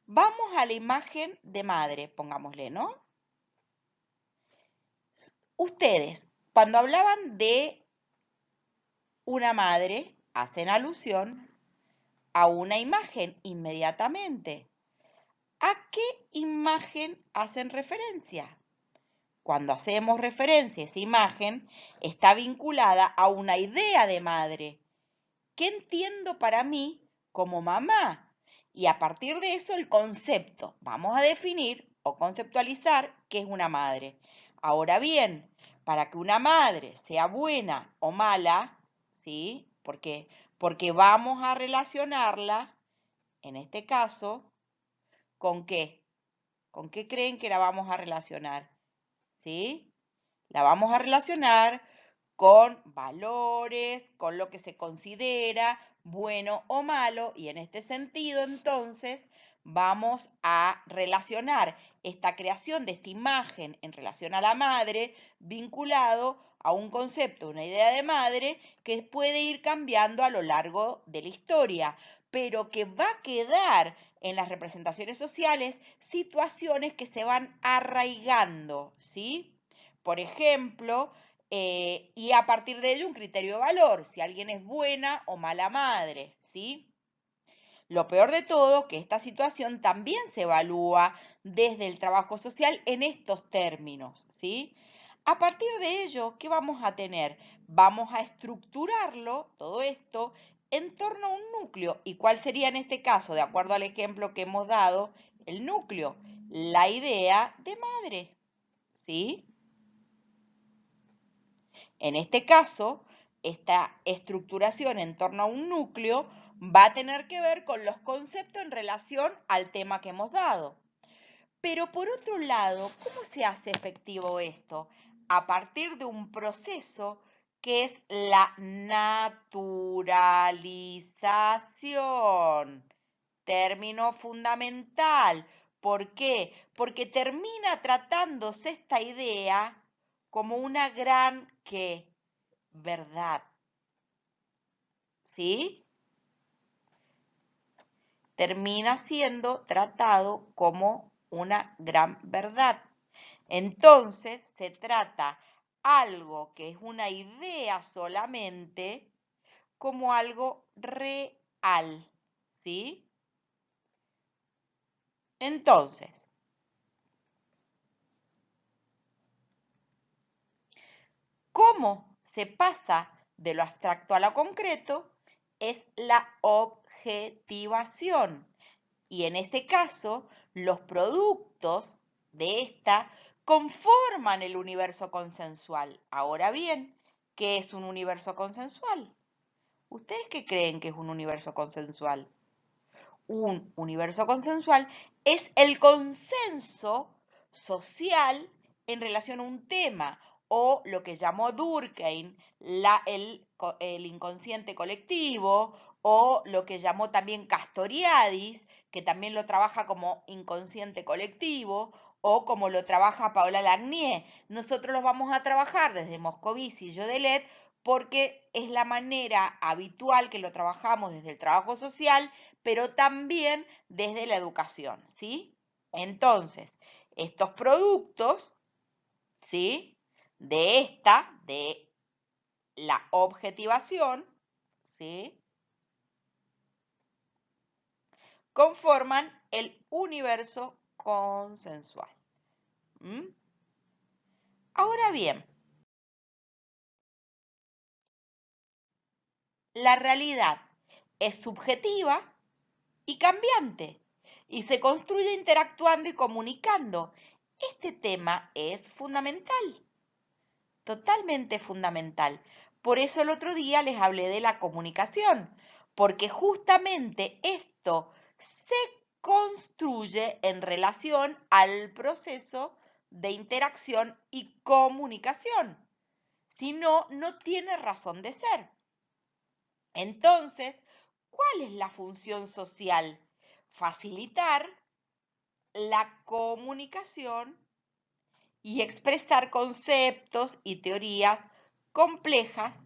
Vamos a la imagen de madre, pongámosle, ¿no? Ustedes, cuando hablaban de una madre, hacen alusión a una imagen inmediatamente. ¿A qué imagen hacen referencia? Cuando hacemos referencia a esa imagen, está vinculada a una idea de madre. ¿Qué entiendo para mí como mamá? Y a partir de eso el concepto. Vamos a definir o conceptualizar qué es una madre. Ahora bien, para que una madre sea buena o mala, ¿sí? Porque vamos a relacionarla, en este caso, ¿con qué? ¿Con qué creen que la vamos a relacionar? ¿Sí? La vamos a relacionar con valores, con lo que se considera bueno o malo, y en este sentido, entonces, vamos a relacionar esta creación de esta imagen en relación a la madre vinculado a un concepto, una idea de madre que puede ir cambiando a lo largo de la historia, pero que va a quedar en las representaciones sociales situaciones que se van arraigando, ¿sí? Por ejemplo, y a partir de ello un criterio de valor, si alguien es buena o mala madre, ¿sí? Lo peor de todo, que esta situación también se evalúa desde el trabajo social en estos términos, ¿sí? A partir de ello, ¿qué vamos a tener? Vamos a estructurarlo, todo esto, en torno a un núcleo. ¿Y cuál sería en este caso, de acuerdo al ejemplo que hemos dado, el núcleo? La idea de madre, ¿sí? En este caso, esta estructuración en torno a un núcleo va a tener que ver con los conceptos en relación al tema que hemos dado. Pero por otro lado, ¿cómo se hace efectivo esto? A partir de un proceso que es la naturalización. término fundamental. ¿Por qué? Porque termina tratándose esta idea como una gran ¿qué? Verdad. ¿Sí? Termina siendo tratado como una gran verdad. Entonces, se trata algo que es una idea solamente como algo real, ¿sí? Entonces, ¿cómo se pasa de lo abstracto a lo concreto? Es la objetivación. Y en este caso, los productos de esta conforman el universo consensual. Ahora bien, ¿qué es un universo consensual? ¿Ustedes qué creen que es un universo consensual? Un universo consensual es el consenso social en relación a un tema, o lo que llamó Durkheim el inconsciente colectivo, o lo que llamó también Castoriadis, que también lo trabaja como inconsciente colectivo, o como lo trabaja Paola Lagnier. Nosotros los vamos a trabajar desde Moscovici y Jodelet porque es la manera habitual que lo trabajamos desde el trabajo social, pero también desde la educación, ¿sí? Entonces, estos productos, ¿sí? De la objetivación, ¿sí? Conforman el universo consensual. ¿Mm? Ahora bien, la realidad es subjetiva y cambiante y se construye interactuando y comunicando. Este tema es fundamental, totalmente fundamental. Por eso el otro día les hablé de la comunicación, porque justamente esto se construye en relación al proceso de interacción y comunicación. Si no, no tiene razón de ser. Entonces, ¿cuál es la función social? Facilitar la comunicación y expresar conceptos y teorías complejas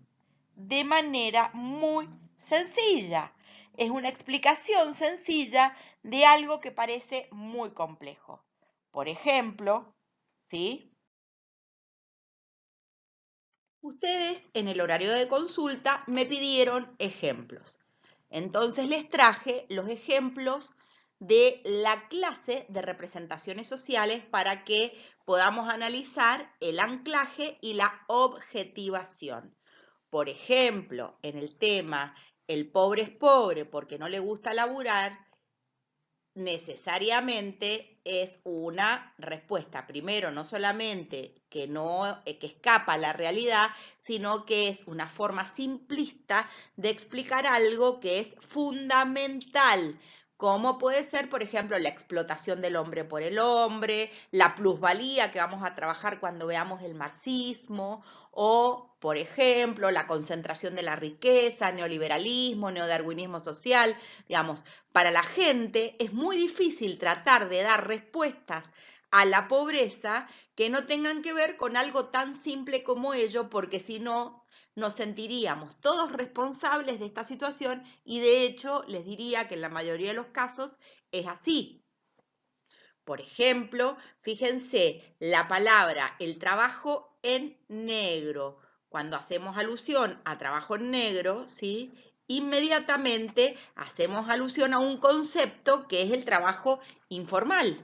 de manera muy sencilla. Es una explicación sencilla de algo que parece muy complejo. Por ejemplo, ¿sí? Ustedes en el horario de consulta me pidieron ejemplos. Entonces les traje los ejemplos de la clase de representaciones sociales para que podamos analizar el anclaje y la objetivación. Por ejemplo, en el tema el pobre es pobre porque no le gusta laburar, necesariamente es una respuesta, primero, no solamente que no que escapa a la realidad, sino que es una forma simplista de explicar algo que es fundamental, como puede ser, por ejemplo, la explotación del hombre por el hombre, la plusvalía que vamos a trabajar cuando veamos el marxismo, o, por ejemplo, la concentración de la riqueza, neoliberalismo, neodarwinismo social, digamos, para la gente es muy difícil tratar de dar respuestas a la pobreza que no tengan que ver con algo tan simple como ello, porque si no, nos sentiríamos todos responsables de esta situación y de hecho les diría que en la mayoría de los casos es así. Por ejemplo, fíjense la palabra el trabajo en negro. Cuando hacemos alusión a trabajo en negro, ¿sí? Inmediatamente hacemos alusión a un concepto que es el trabajo informal.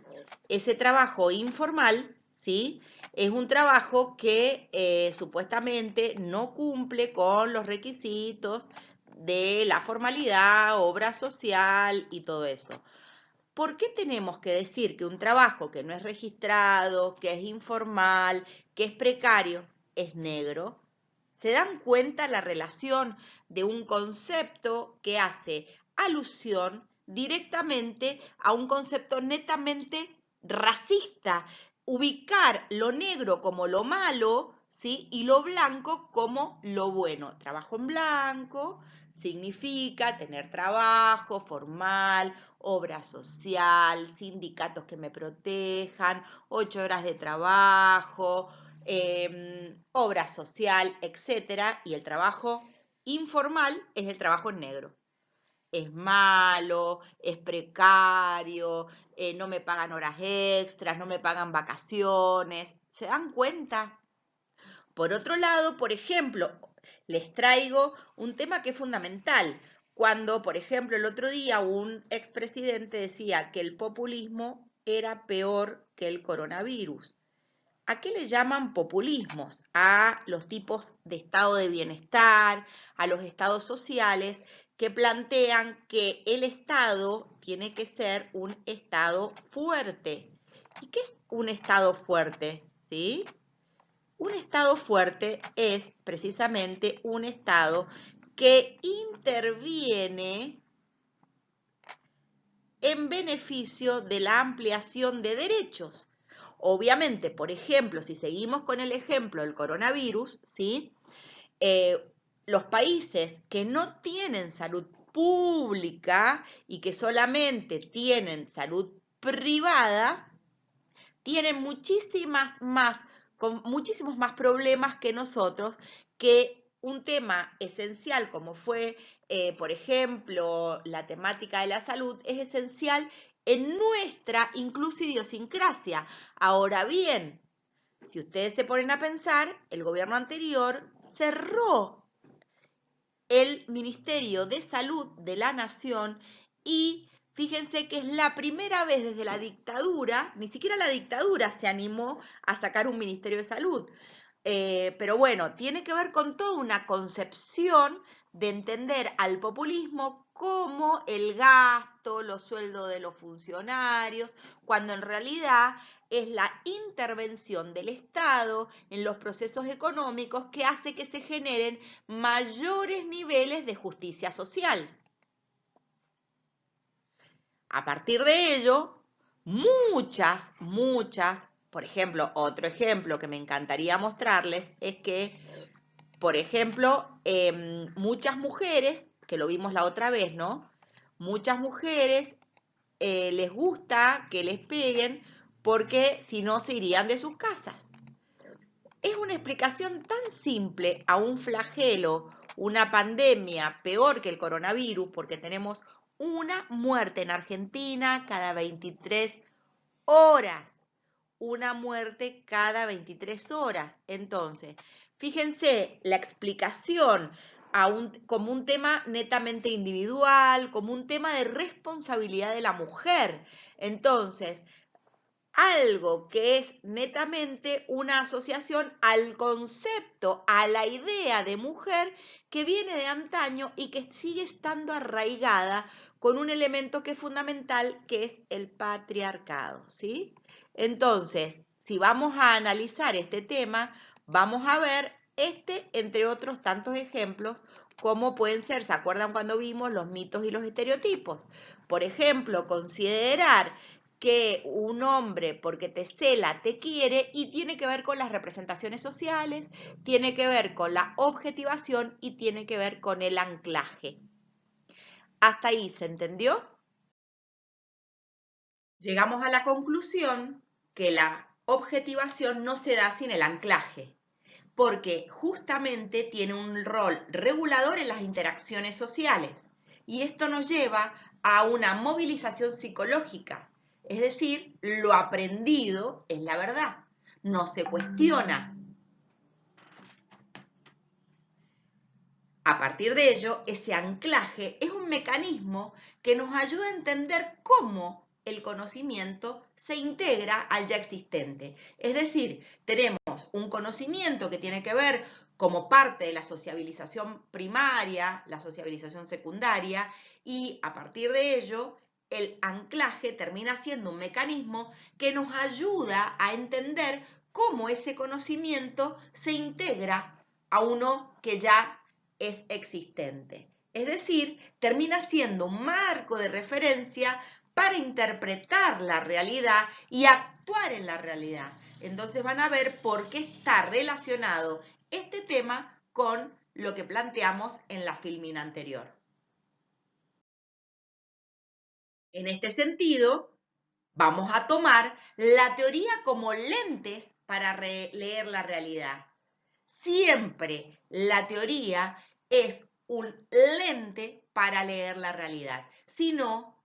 Ese trabajo informal, ¿sí? Es un trabajo que supuestamente no cumple con los requisitos de la formalidad, obra social y todo eso. ¿Por qué tenemos que decir que un trabajo que no es registrado, que es informal, que es precario, es negro? ¿Se dan cuenta la relación de un concepto que hace alusión directamente a un concepto netamente racista? Ubicar lo negro como lo malo, ¿sí? Y lo blanco como lo bueno. Trabajo en blanco significa tener trabajo formal, obra social, sindicatos que me protejan, 8 horas de trabajo, obra social, etc. Y el trabajo informal es el trabajo en negro. Es malo, es precario, no me pagan horas extras, no me pagan vacaciones. ¿Se dan cuenta? Por otro lado, por ejemplo, les traigo un tema que es fundamental. Cuando, por ejemplo, el otro día un expresidente decía que el populismo era peor que el coronavirus. ¿A qué le llaman populismos? A los tipos de estado de bienestar, a los estados sociales que plantean que el Estado tiene que ser un Estado fuerte. ¿Y qué es un Estado fuerte? ¿Sí? Un Estado fuerte es precisamente un Estado que interviene en beneficio de la ampliación de derechos. Obviamente, por ejemplo, si seguimos con el ejemplo del coronavirus, ¿sí? Los países que no tienen salud pública y que solamente tienen salud privada, tienen muchísimos más problemas que nosotros, que un tema esencial como fue, por ejemplo, la temática de la salud, es esencial en nuestra incluso idiosincrasia. Ahora bien, si ustedes se ponen a pensar, el gobierno anterior cerró el Ministerio de Salud de la Nación y fíjense que es la primera vez desde la dictadura, ni siquiera la dictadura se animó a sacar un Ministerio de Salud. Pero bueno, tiene que ver con toda una concepción de entender al populismo como el gasto, los sueldos de los funcionarios, cuando en realidad es la intervención del Estado en los procesos económicos que hace que se generen mayores niveles de justicia social. A partir de ello, muchas, por ejemplo, otro ejemplo que me encantaría mostrarles es que, por ejemplo, muchas mujeres, que lo vimos la otra vez, ¿no? Muchas mujeres les gusta que les peguen porque si no se irían de sus casas. Es una explicación tan simple a un flagelo, una pandemia peor que el coronavirus, porque tenemos una muerte en Argentina cada 23 horas. Una muerte cada 23 horas. Entonces, fíjense la explicación como un tema netamente individual, como un tema de responsabilidad de la mujer. Entonces, algo que es netamente una asociación al concepto, a la idea de mujer que viene de antaño y que sigue estando arraigada con un elemento que es fundamental, que es el patriarcado, ¿sí? Entonces, si vamos a analizar este tema, vamos a ver entre otros tantos ejemplos, cómo pueden ser, ¿se acuerdan cuando vimos los mitos y los estereotipos? Por ejemplo, considerar que un hombre porque te cela te quiere y tiene que ver con las representaciones sociales, tiene que ver con la objetivación y tiene que ver con el anclaje. ¿Hasta ahí se entendió? Llegamos a la conclusión que la objetivación no se da sin el anclaje, porque justamente tiene un rol regulador en las interacciones sociales y esto nos lleva a una movilización psicológica. Es decir, lo aprendido es la verdad, no se cuestiona. A partir de ello, ese anclaje es un mecanismo que nos ayuda a entender cómo el conocimiento se integra al ya existente. Es decir, tenemos un conocimiento que tiene que ver como parte de la sociabilización primaria, la sociabilización secundaria, y a partir de ello el anclaje termina siendo un mecanismo que nos ayuda a entender cómo ese conocimiento se integra a uno que ya es existente. Es decir, termina siendo un marco de referencia para interpretar la realidad y actuar en la realidad. Entonces van a ver por qué está relacionado este tema con lo que planteamos en la filmina anterior. En este sentido, vamos a tomar la teoría como lentes para leer la realidad. Siempre la teoría es un lente para leer la realidad. Si no,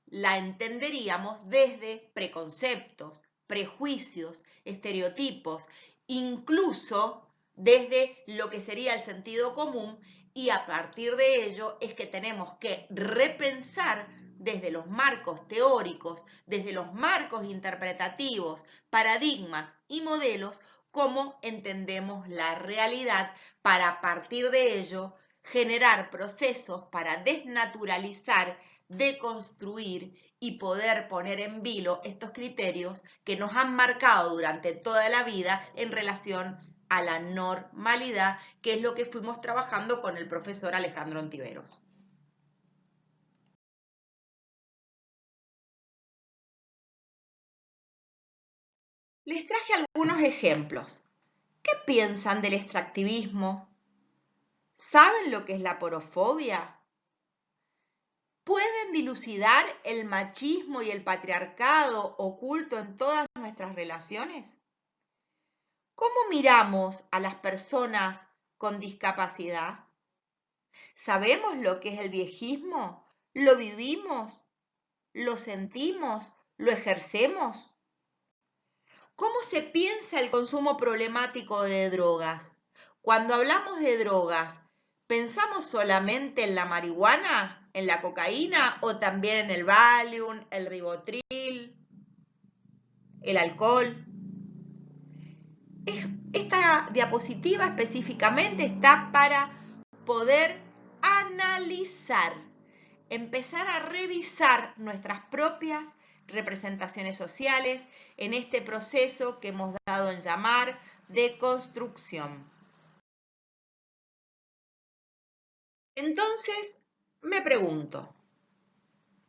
la entenderíamos desde preconceptos, prejuicios, estereotipos, incluso desde lo que sería el sentido común, y a partir de ello es que tenemos que repensar desde los marcos teóricos, desde los marcos interpretativos, paradigmas y modelos, cómo entendemos la realidad para a partir de ello generar procesos para desnaturalizar, deconstruir y poder poner en vilo estos criterios que nos han marcado durante toda la vida en relación a la normalidad, que es lo que fuimos trabajando con el profesor Alejandro Ontiveros. Les traje algunos ejemplos. ¿Qué piensan del extractivismo? ¿Saben lo que es la porofobia? ¿Pueden dilucidar el machismo y el patriarcado oculto en todas nuestras relaciones? ¿Cómo miramos a las personas con discapacidad? ¿Sabemos lo que es el viejismo? ¿Lo vivimos? ¿Lo sentimos? ¿Lo ejercemos? ¿Cómo se piensa el consumo problemático de drogas? Cuando hablamos de drogas, ¿pensamos solamente en la marihuana, en la cocaína o también en el Valium, el Rivotril, el alcohol? Esta diapositiva específicamente está para poder analizar, empezar a revisar nuestras propias representaciones sociales en este proceso que hemos dado en llamar de construcción. Entonces, me pregunto,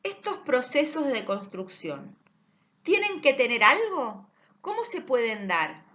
¿estos procesos de construcción tienen que tener algo? ¿Cómo se pueden dar?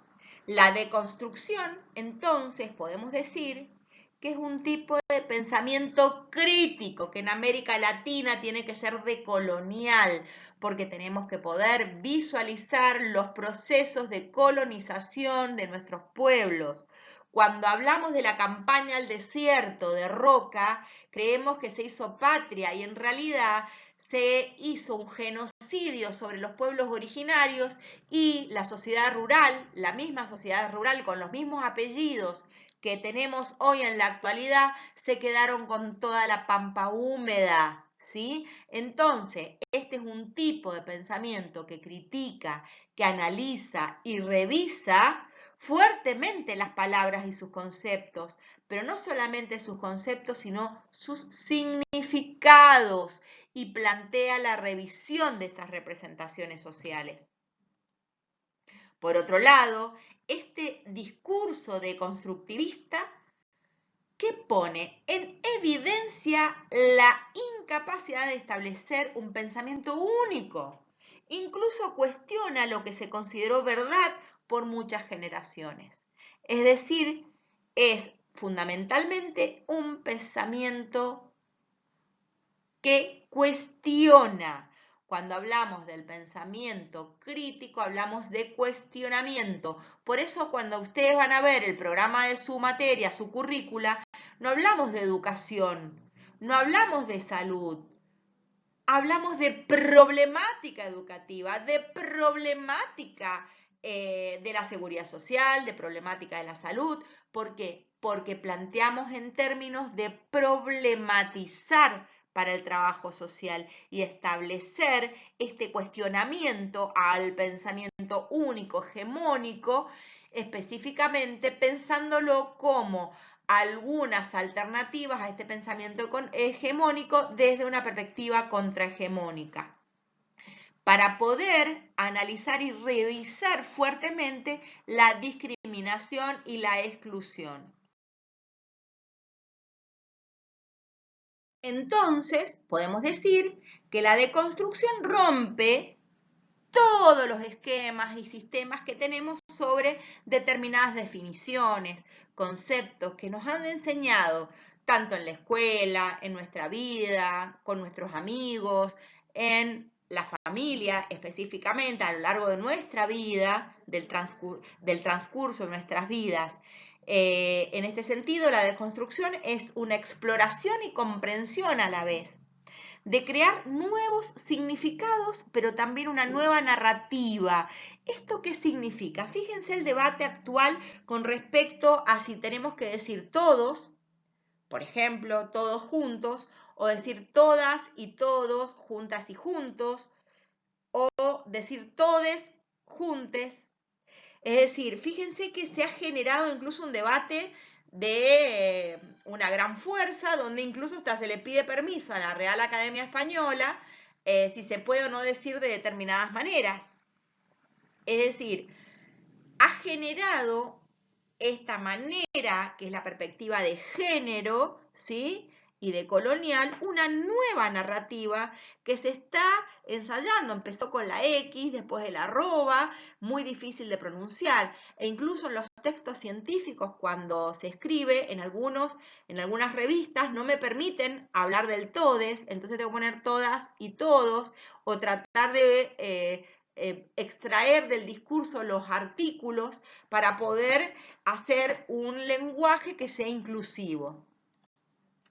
La deconstrucción, entonces, podemos decir que es un tipo de pensamiento crítico, que en América Latina tiene que ser decolonial, porque tenemos que poder visualizar los procesos de colonización de nuestros pueblos. Cuando hablamos de la campaña al desierto de Roca, creemos que se hizo patria y en realidad se hizo un genocidio sobre los pueblos originarios y la sociedad rural, la misma sociedad rural con los mismos apellidos que tenemos hoy en la actualidad, se quedaron con toda la pampa húmeda, ¿sí? Entonces, este es un tipo de pensamiento que critica, que analiza y revisa fuertemente las palabras y sus conceptos, pero no solamente sus conceptos, sino sus significados, y plantea la revisión de esas representaciones sociales. Por otro lado, este discurso deconstructivista que pone en evidencia la incapacidad de establecer un pensamiento único, incluso cuestiona lo que se consideró verdad por muchas generaciones. Es decir, es fundamentalmente un pensamiento que cuestiona. Cuando hablamos del pensamiento crítico, hablamos de cuestionamiento. Por eso cuando ustedes van a ver el programa de su materia, su currícula, no hablamos de educación, no hablamos de salud, hablamos de problemática educativa, de problemática de la seguridad social, de problemática de la salud. ¿Por qué? Porque planteamos en términos de problematizar para el trabajo social y establecer este cuestionamiento al pensamiento único, hegemónico, específicamente pensándolo como algunas alternativas a este pensamiento hegemónico desde una perspectiva contrahegemónica, para poder analizar y revisar fuertemente la discriminación y la exclusión. Entonces, podemos decir que la deconstrucción rompe todos los esquemas y sistemas que tenemos sobre determinadas definiciones, conceptos que nos han enseñado tanto en la escuela, en nuestra vida, con nuestros amigos, en la familia específicamente, a lo largo de nuestra vida, del transcurso de nuestras vidas. En este sentido, la deconstrucción es una exploración y comprensión a la vez de crear nuevos significados, pero también una nueva narrativa. ¿Esto qué significa? Fíjense el debate actual con respecto a si tenemos que decir todos, por ejemplo, todos juntos, o decir todas y todos, juntas y juntos, o decir todes, juntes. Es decir, fíjense que se ha generado incluso un debate de una gran fuerza, donde incluso hasta se le pide permiso a la Real Academia Española si se puede o no decir de determinadas maneras. Es decir, ha generado esta manera, que es la perspectiva de género, ¿sí?, y de colonial, una nueva narrativa que se está ensayando. Empezó con la X, después el arroba, muy difícil de pronunciar. E incluso en los textos científicos, cuando se escribe, en algunas revistas, no me permiten hablar del todes, entonces tengo que poner todas y todos, o tratar de extraer del discurso los artículos para poder hacer un lenguaje que sea inclusivo.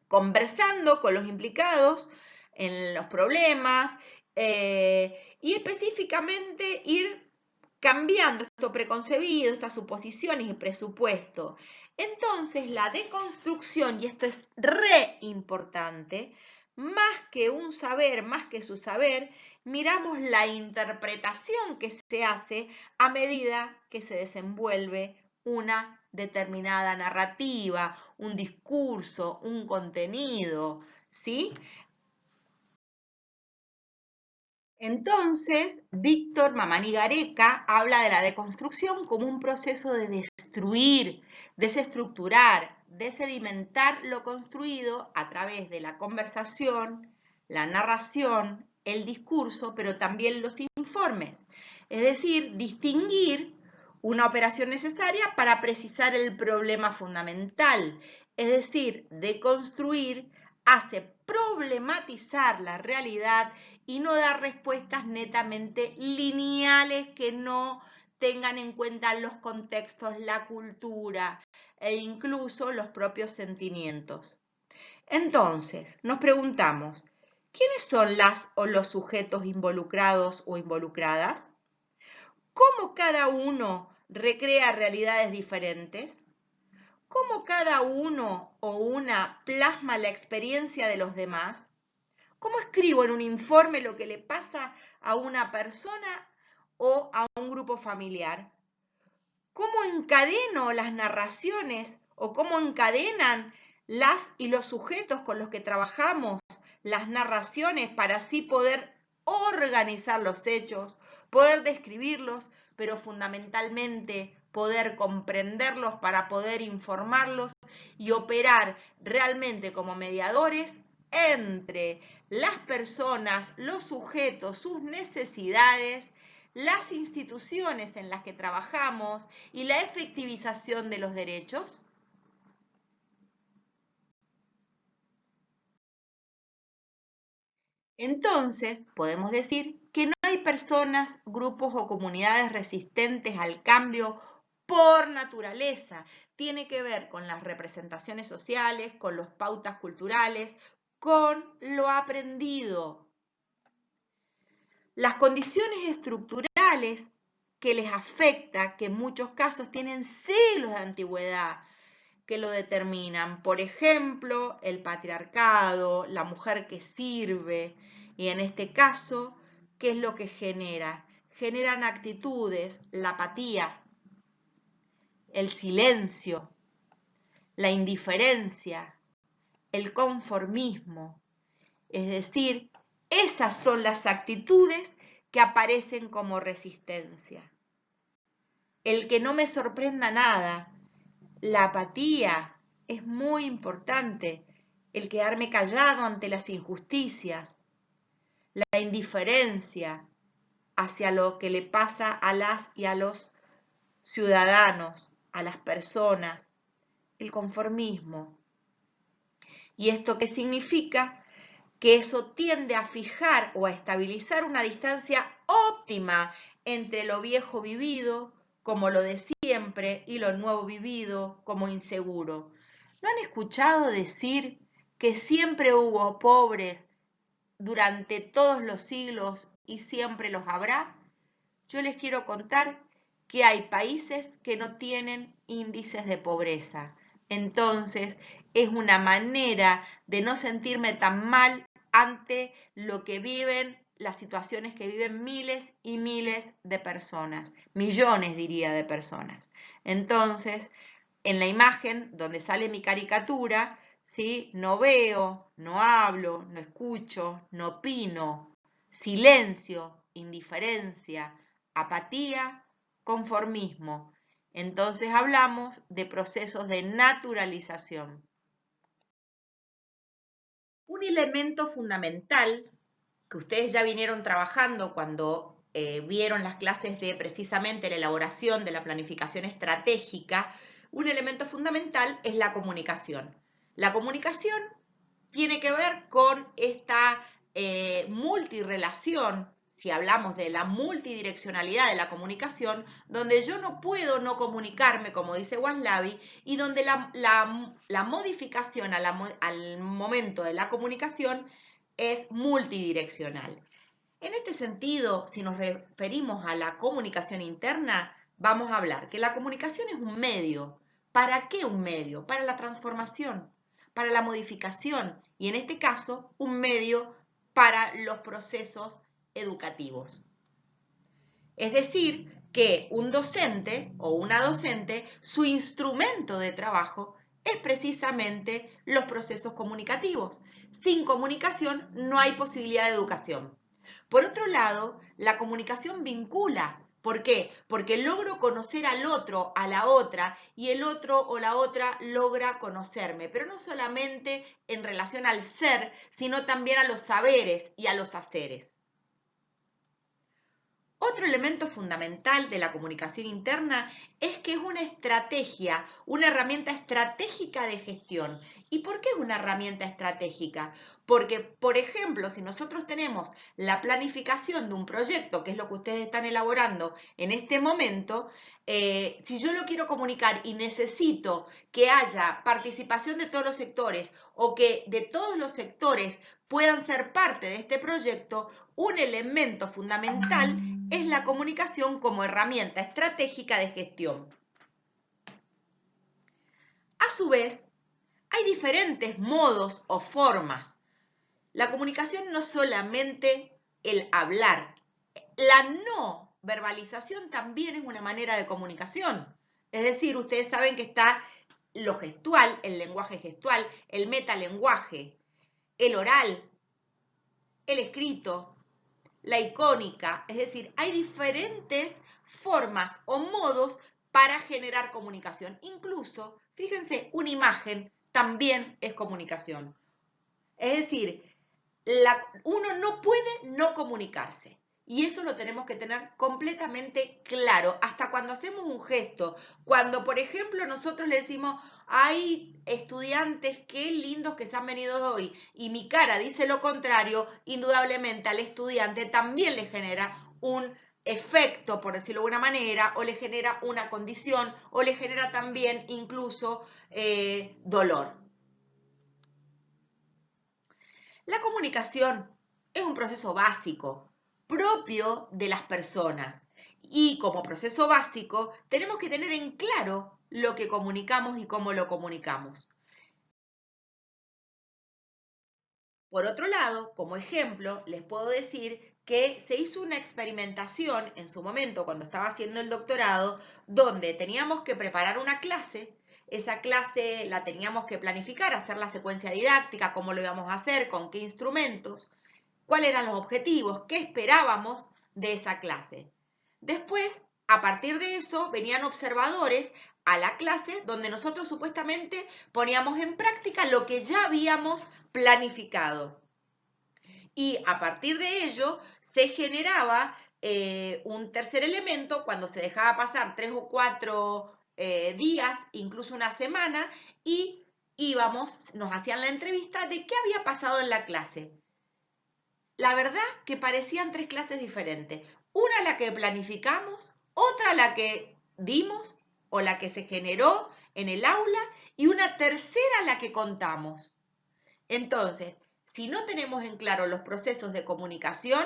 Conversando con los implicados en los problemas y específicamente ir cambiando esto preconcebido, estas suposiciones y presupuesto. Entonces, la deconstrucción, y esto es re importante, más que un saber, más que su saber, miramos la interpretación que se hace a medida que se desenvuelve una determinada narrativa, un discurso, un contenido, ¿sí? Entonces, Víctor Mamani Gareca habla de la deconstrucción como un proceso de destruir, desestructurar, desedimentar lo construido a través de la conversación, la narración, el discurso, pero también los informes. Es decir, distinguir una operación necesaria para precisar el problema fundamental. Es decir, deconstruir hace problematizar la realidad y no dar respuestas netamente lineales que no tengan en cuenta los contextos, la cultura e incluso los propios sentimientos. Entonces, nos preguntamos, ¿quiénes son las o los sujetos involucrados o involucradas? ¿Cómo cada uno recrea realidades diferentes? ¿Cómo cada uno o una plasma la experiencia de los demás? ¿Cómo escribo en un informe lo que le pasa a una persona o a un grupo familiar? ¿Cómo encadeno las narraciones o cómo encadenan las y los sujetos con los que trabajamos las narraciones para así poder organizar los hechos, poder describirlos, pero fundamentalmente poder comprenderlos para poder informarlos y operar realmente como mediadores entre las personas, los sujetos, sus necesidades, las instituciones en las que trabajamos y la efectivización de los derechos? Entonces, podemos decir que no hay personas, grupos o comunidades resistentes al cambio por naturaleza. Tiene que ver con las representaciones sociales, con las pautas culturales, con lo aprendido. Las condiciones estructurales que les afecta, que en muchos casos tienen siglos de antigüedad, que lo determinan. Por ejemplo, el patriarcado, la mujer que sirve, y en este caso, ¿qué es lo que genera? Generan actitudes, la apatía, el silencio, la indiferencia, el conformismo. Es decir, esas son las actitudes que aparecen como resistencia. El que no me sorprenda nada, la apatía es muy importante. el quedarme callado ante las injusticias, la indiferencia hacia lo que le pasa a las y a los ciudadanos, a las personas, el conformismo. ¿Y esto qué significa? Que eso tiende a fijar o a estabilizar una distancia óptima entre lo viejo vivido, como lo de siempre, y lo nuevo vivido, como inseguro. ¿No han escuchado decir que siempre hubo pobres durante todos los siglos y siempre los habrá? Yo les quiero contar que hay países que no tienen índices de pobreza. Entonces, es una manera de no sentirme tan mal ante lo que viven, las situaciones que viven miles y miles de personas, millones diría de personas. Entonces, en la imagen donde sale mi caricatura, ¿sí? No veo, no hablo, no escucho, no opino, silencio, indiferencia, apatía, conformismo. Entonces hablamos de procesos de naturalización. Un elemento fundamental que ustedes ya vinieron trabajando cuando vieron las clases de precisamente la elaboración de la planificación estratégica, un elemento fundamental es la comunicación. La comunicación tiene que ver con esta multirrelación, si hablamos de la multidireccionalidad de la comunicación, donde yo no puedo no comunicarme, como dice Waslavi, y donde la modificación al momento de la comunicación es multidireccional. En este sentido, si nos referimos a la comunicación interna, vamos a hablar que la comunicación es un medio. ¿Para qué un medio? Para la transformación, para la modificación y en este caso un medio para los procesos educativos. Es decir, que un docente o una docente, su instrumento de trabajo es precisamente los procesos comunicativos. Sin comunicación no hay posibilidad de educación. Por otro lado, la comunicación vincula. ¿Por qué? Porque logro conocer al otro, a la otra, y el otro o la otra logra conocerme, pero no solamente en relación al ser, sino también a los saberes y a los haceres. Otro elemento fundamental de la comunicación interna es que es una estrategia, una herramienta estratégica de gestión. ¿Y por qué es una herramienta estratégica? Porque, por ejemplo, si nosotros tenemos la planificación de un proyecto, que es lo que ustedes están elaborando en este momento, si yo lo quiero comunicar y necesito que haya participación de todos los sectores o que de todos los sectores puedan ser parte de este proyecto, un elemento fundamental es la comunicación como herramienta estratégica de gestión. A su vez, hay diferentes modos o formas. La comunicación no es solamente el hablar. La no verbalización también es una manera de comunicación. Es decir, ustedes saben que está lo gestual, el lenguaje gestual, el metalenguaje, el oral, el escrito, la icónica, es decir, hay diferentes formas o modos para generar comunicación. Incluso, fíjense, una imagen también es comunicación. Es decir, uno no puede no comunicarse. Y eso lo tenemos que tener completamente claro, hasta cuando hacemos un gesto. Cuando, por ejemplo, nosotros le decimos, hay estudiantes, qué lindos que se han venido hoy, y mi cara dice lo contrario, indudablemente al estudiante también le genera un efecto, por decirlo de alguna manera, o le genera una condición, o le genera también incluso dolor. La comunicación es un proceso básico, propio de las personas. Y como proceso básico, tenemos que tener en claro lo que comunicamos y cómo lo comunicamos. Por otro lado, como ejemplo, les puedo decir que se hizo una experimentación en su momento, cuando estaba haciendo el doctorado, donde teníamos que preparar una clase. Esa clase la teníamos que planificar, hacer la secuencia didáctica, cómo lo íbamos a hacer, con qué instrumentos, cuáles eran los objetivos, qué esperábamos de esa clase. Después a partir de eso venían observadores a la clase donde nosotros supuestamente poníamos en práctica lo que ya habíamos planificado. Y a partir de ello se generaba un tercer elemento cuando se dejaba pasar 3 o 4 días, incluso una semana, y nos hacían la entrevista de qué había pasado en la clase. La verdad que parecían 3 clases diferentes. Una la que planificamos, otra la que dimos o la que se generó en el aula y una tercera la que contamos. Entonces, si no tenemos en claro los procesos de comunicación,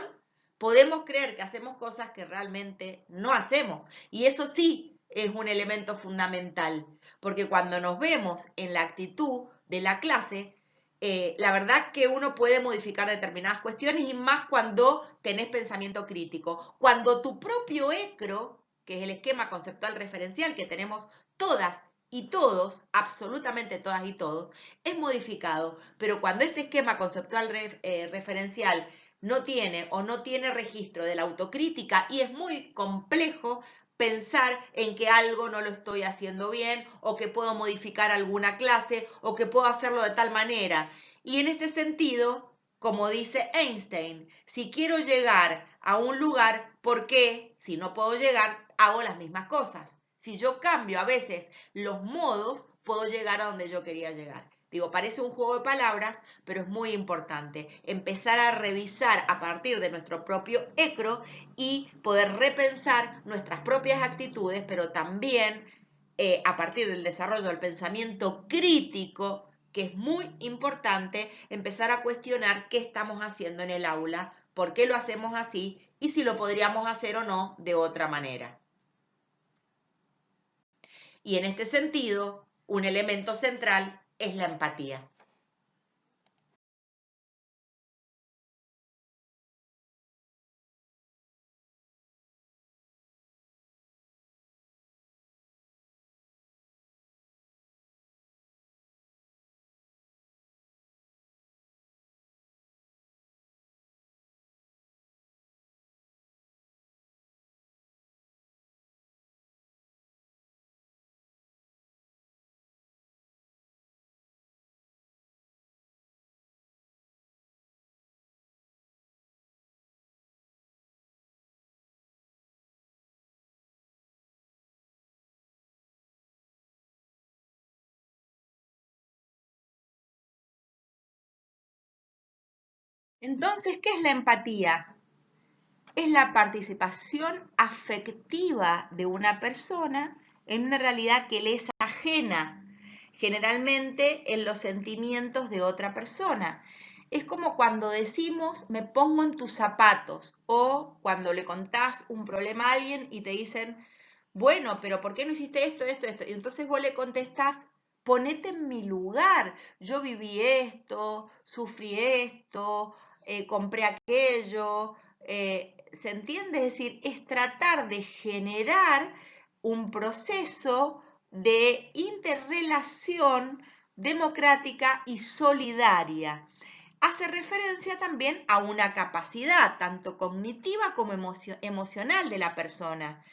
podemos creer que hacemos cosas que realmente no hacemos. Y eso sí es un elemento fundamental, porque cuando nos vemos en la actitud de la clase, la verdad que uno puede modificar determinadas cuestiones y más cuando tenés pensamiento crítico. Cuando tu propio ECRO, que es el esquema conceptual referencial que tenemos todas y todos, absolutamente todas y todos, es modificado, pero cuando ese esquema conceptual referencial no tiene o no tiene registro de la autocrítica y es muy complejo pensar en que algo no lo estoy haciendo bien o que puedo modificar alguna clase o que puedo hacerlo de tal manera. Y en este sentido, como dice Einstein, si quiero llegar a un lugar, ¿por qué? Si no puedo llegar, hago las mismas cosas. Si yo cambio a veces los modos, puedo llegar a donde yo quería llegar. Digo, parece un juego de palabras, pero es muy importante empezar a revisar a partir de nuestro propio ECRO y poder repensar nuestras propias actitudes, pero también a partir del desarrollo del pensamiento crítico, que es muy importante, empezar a cuestionar qué estamos haciendo en el aula, por qué lo hacemos así y si lo podríamos hacer o no de otra manera. Y en este sentido, un elemento central es la empatía. Entonces, ¿qué es la empatía? Es la participación afectiva de una persona en una realidad que le es ajena, generalmente en los sentimientos de otra persona. Es como cuando decimos, me pongo en tus zapatos, o cuando le contás un problema a alguien y te dicen, bueno, pero ¿por qué no hiciste esto, esto, esto? Y entonces vos le contestás, ponete en mi lugar, yo viví esto, sufrí esto, compré aquello, ¿se entiende? Es decir, es tratar de generar un proceso de interrelación democrática y solidaria. Hace referencia también a una capacidad, tanto cognitiva como emocional de la persona.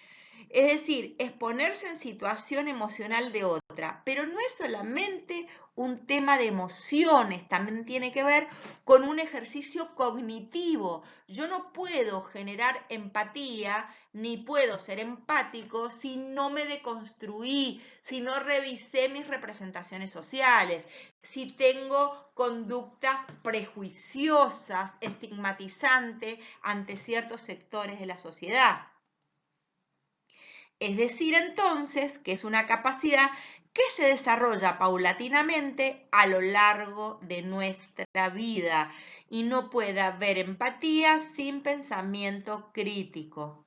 Es decir, es ponerse en situación emocional de otra, pero no es solamente un tema de emociones, también tiene que ver con un ejercicio cognitivo. Yo no puedo generar empatía ni puedo ser empático si no me deconstruí, si no revisé mis representaciones sociales, si tengo conductas prejuiciosas, estigmatizantes ante ciertos sectores de la sociedad. Es decir, entonces, que es una capacidad que se desarrolla paulatinamente a lo largo de nuestra vida y no puede haber empatía sin pensamiento crítico.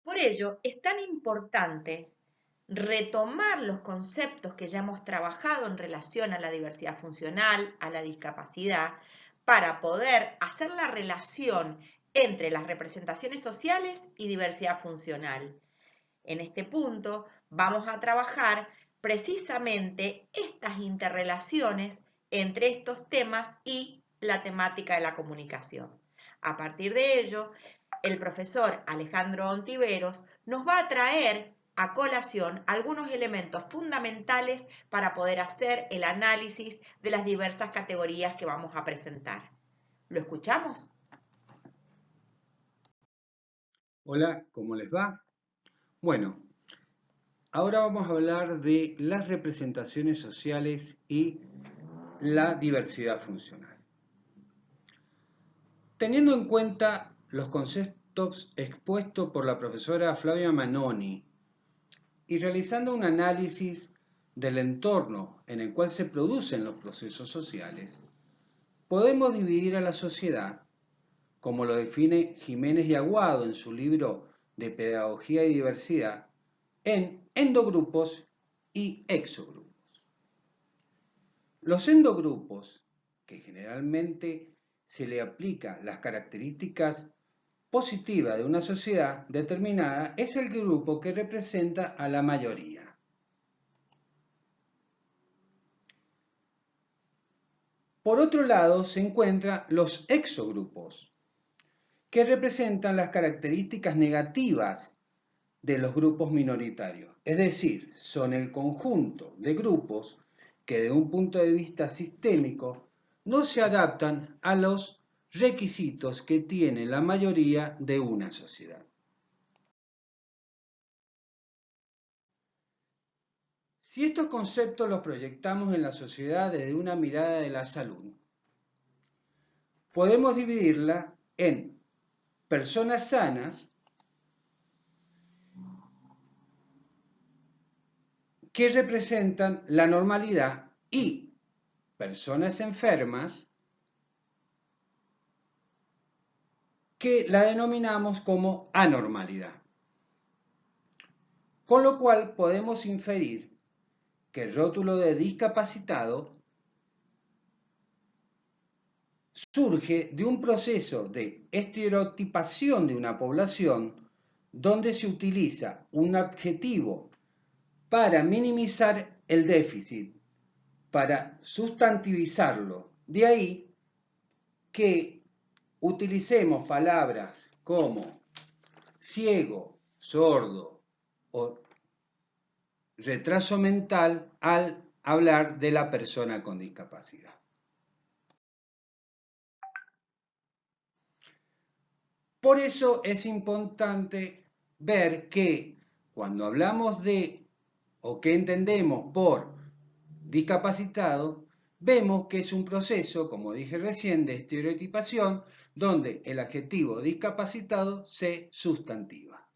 Por ello, es tan importante retomar los conceptos que ya hemos trabajado en relación a la diversidad funcional, a la discapacidad, para poder hacer la relación entre las representaciones sociales y diversidad funcional. En este punto vamos a trabajar precisamente estas interrelaciones entre estos temas y la temática de la comunicación. A partir de ello, el profesor Alejandro Ontiveros nos va a traer a colación algunos elementos fundamentales para poder hacer el análisis de las diversas categorías que vamos a presentar. ¿Lo escuchamos? Hola, ¿cómo les va? Bueno, ahora vamos a hablar de las representaciones sociales y la diversidad funcional. Teniendo en cuenta los conceptos expuestos por la profesora Flavia Manoni y realizando un análisis del entorno en el cual se producen los procesos sociales, podemos dividir a la sociedad, como lo define Jiménez y Aguado en su libro de Pedagogía y Diversidad, en endogrupos y exogrupos. Los endogrupos, que generalmente se le aplica las características positivas de una sociedad determinada, es el grupo que representa a la mayoría. Por otro lado, se encuentran los exogrupos, que representan las características negativas de los grupos minoritarios, es decir, son el conjunto de grupos que de un punto de vista sistémico no se adaptan a los requisitos que tiene la mayoría de una sociedad. Si estos conceptos los proyectamos en la sociedad desde una mirada de la salud, podemos dividirla en personas sanas que representan la normalidad y personas enfermas que la denominamos como anormalidad. Con lo cual podemos inferir que el rótulo de discapacitado surge de un proceso de estereotipación de una población donde se utiliza un adjetivo para minimizar el déficit, para sustantivizarlo. De ahí que utilicemos palabras como ciego, sordo o retraso mental al hablar de la persona con discapacidad. Por eso es importante ver que cuando hablamos de o que entendemos por discapacitado, vemos que es un proceso, como dije recién, de estereotipación, donde el adjetivo discapacitado se sustantiva.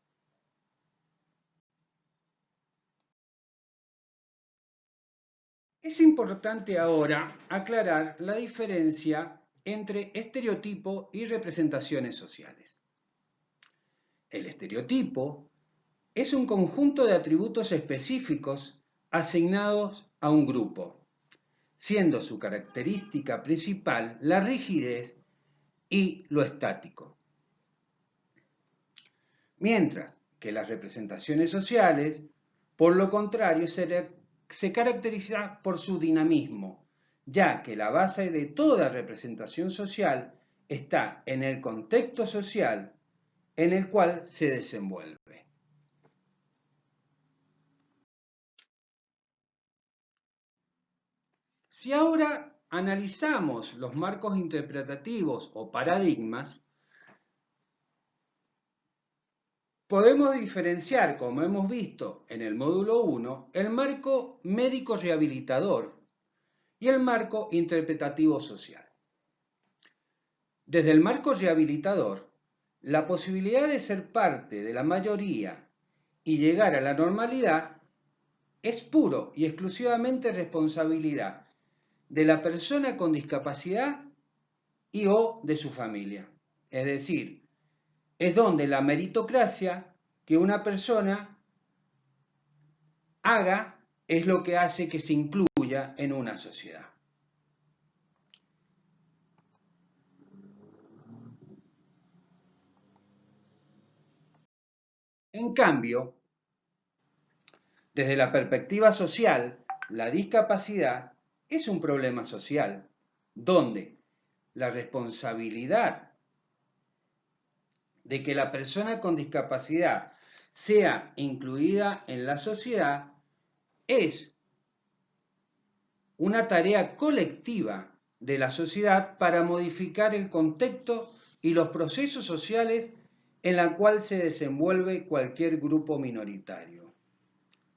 Es importante ahora aclarar la diferencia entre estereotipo y representaciones sociales. El estereotipo es un conjunto de atributos específicos asignados a un grupo, siendo su característica principal la rigidez y lo estático. Mientras que las representaciones sociales, por lo contrario, se caracteriza por su dinamismo, ya que la base de toda representación social está en el contexto social en el cual se desenvuelve. Si ahora analizamos los marcos interpretativos o paradigmas, podemos diferenciar, como hemos visto en el módulo 1, el marco médico rehabilitador y el marco interpretativo social. Desde el marco rehabilitador, la posibilidad de ser parte de la mayoría y llegar a la normalidad es puro y exclusivamente responsabilidad de la persona con discapacidad y o de su familia. Es decir, es donde la meritocracia que una persona haga es lo que hace que se incluya en una sociedad. En cambio, desde la perspectiva social, la discapacidad es un problema social, donde la responsabilidad de que la persona con discapacidad sea incluida en la sociedad es una tarea colectiva de la sociedad para modificar el contexto y los procesos sociales en la cual se desenvuelve cualquier grupo minoritario.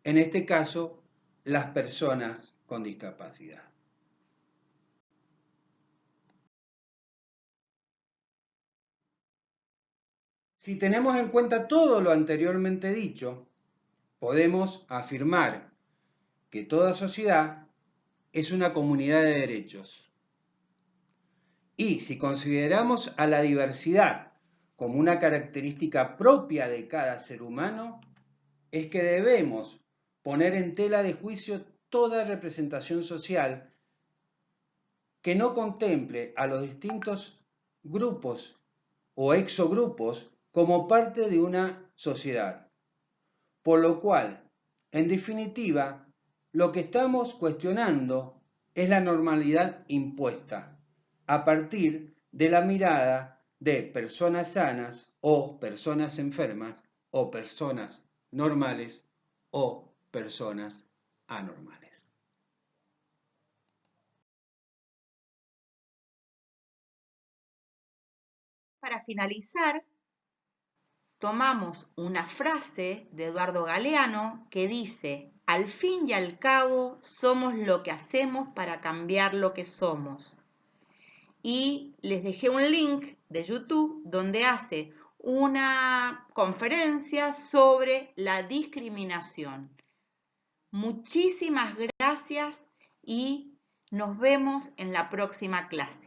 En este caso, las personas con discapacidad. Si tenemos en cuenta todo lo anteriormente dicho, podemos afirmar que toda sociedad es una comunidad de derechos. Y si consideramos a la diversidad como una característica propia de cada ser humano, es que debemos poner en tela de juicio toda representación social que no contemple a los distintos grupos o exogrupos como parte de una sociedad. Por lo cual, en definitiva, lo que estamos cuestionando es la normalidad impuesta a partir de la mirada de personas sanas o personas enfermas o personas normales o personas anormales. Para finalizar, tomamos una frase de Eduardo Galeano que dice: al fin y al cabo somos lo que hacemos para cambiar lo que somos. Y les dejé un link de YouTube donde hace una conferencia sobre la discriminación. Muchísimas gracias y nos vemos en la próxima clase.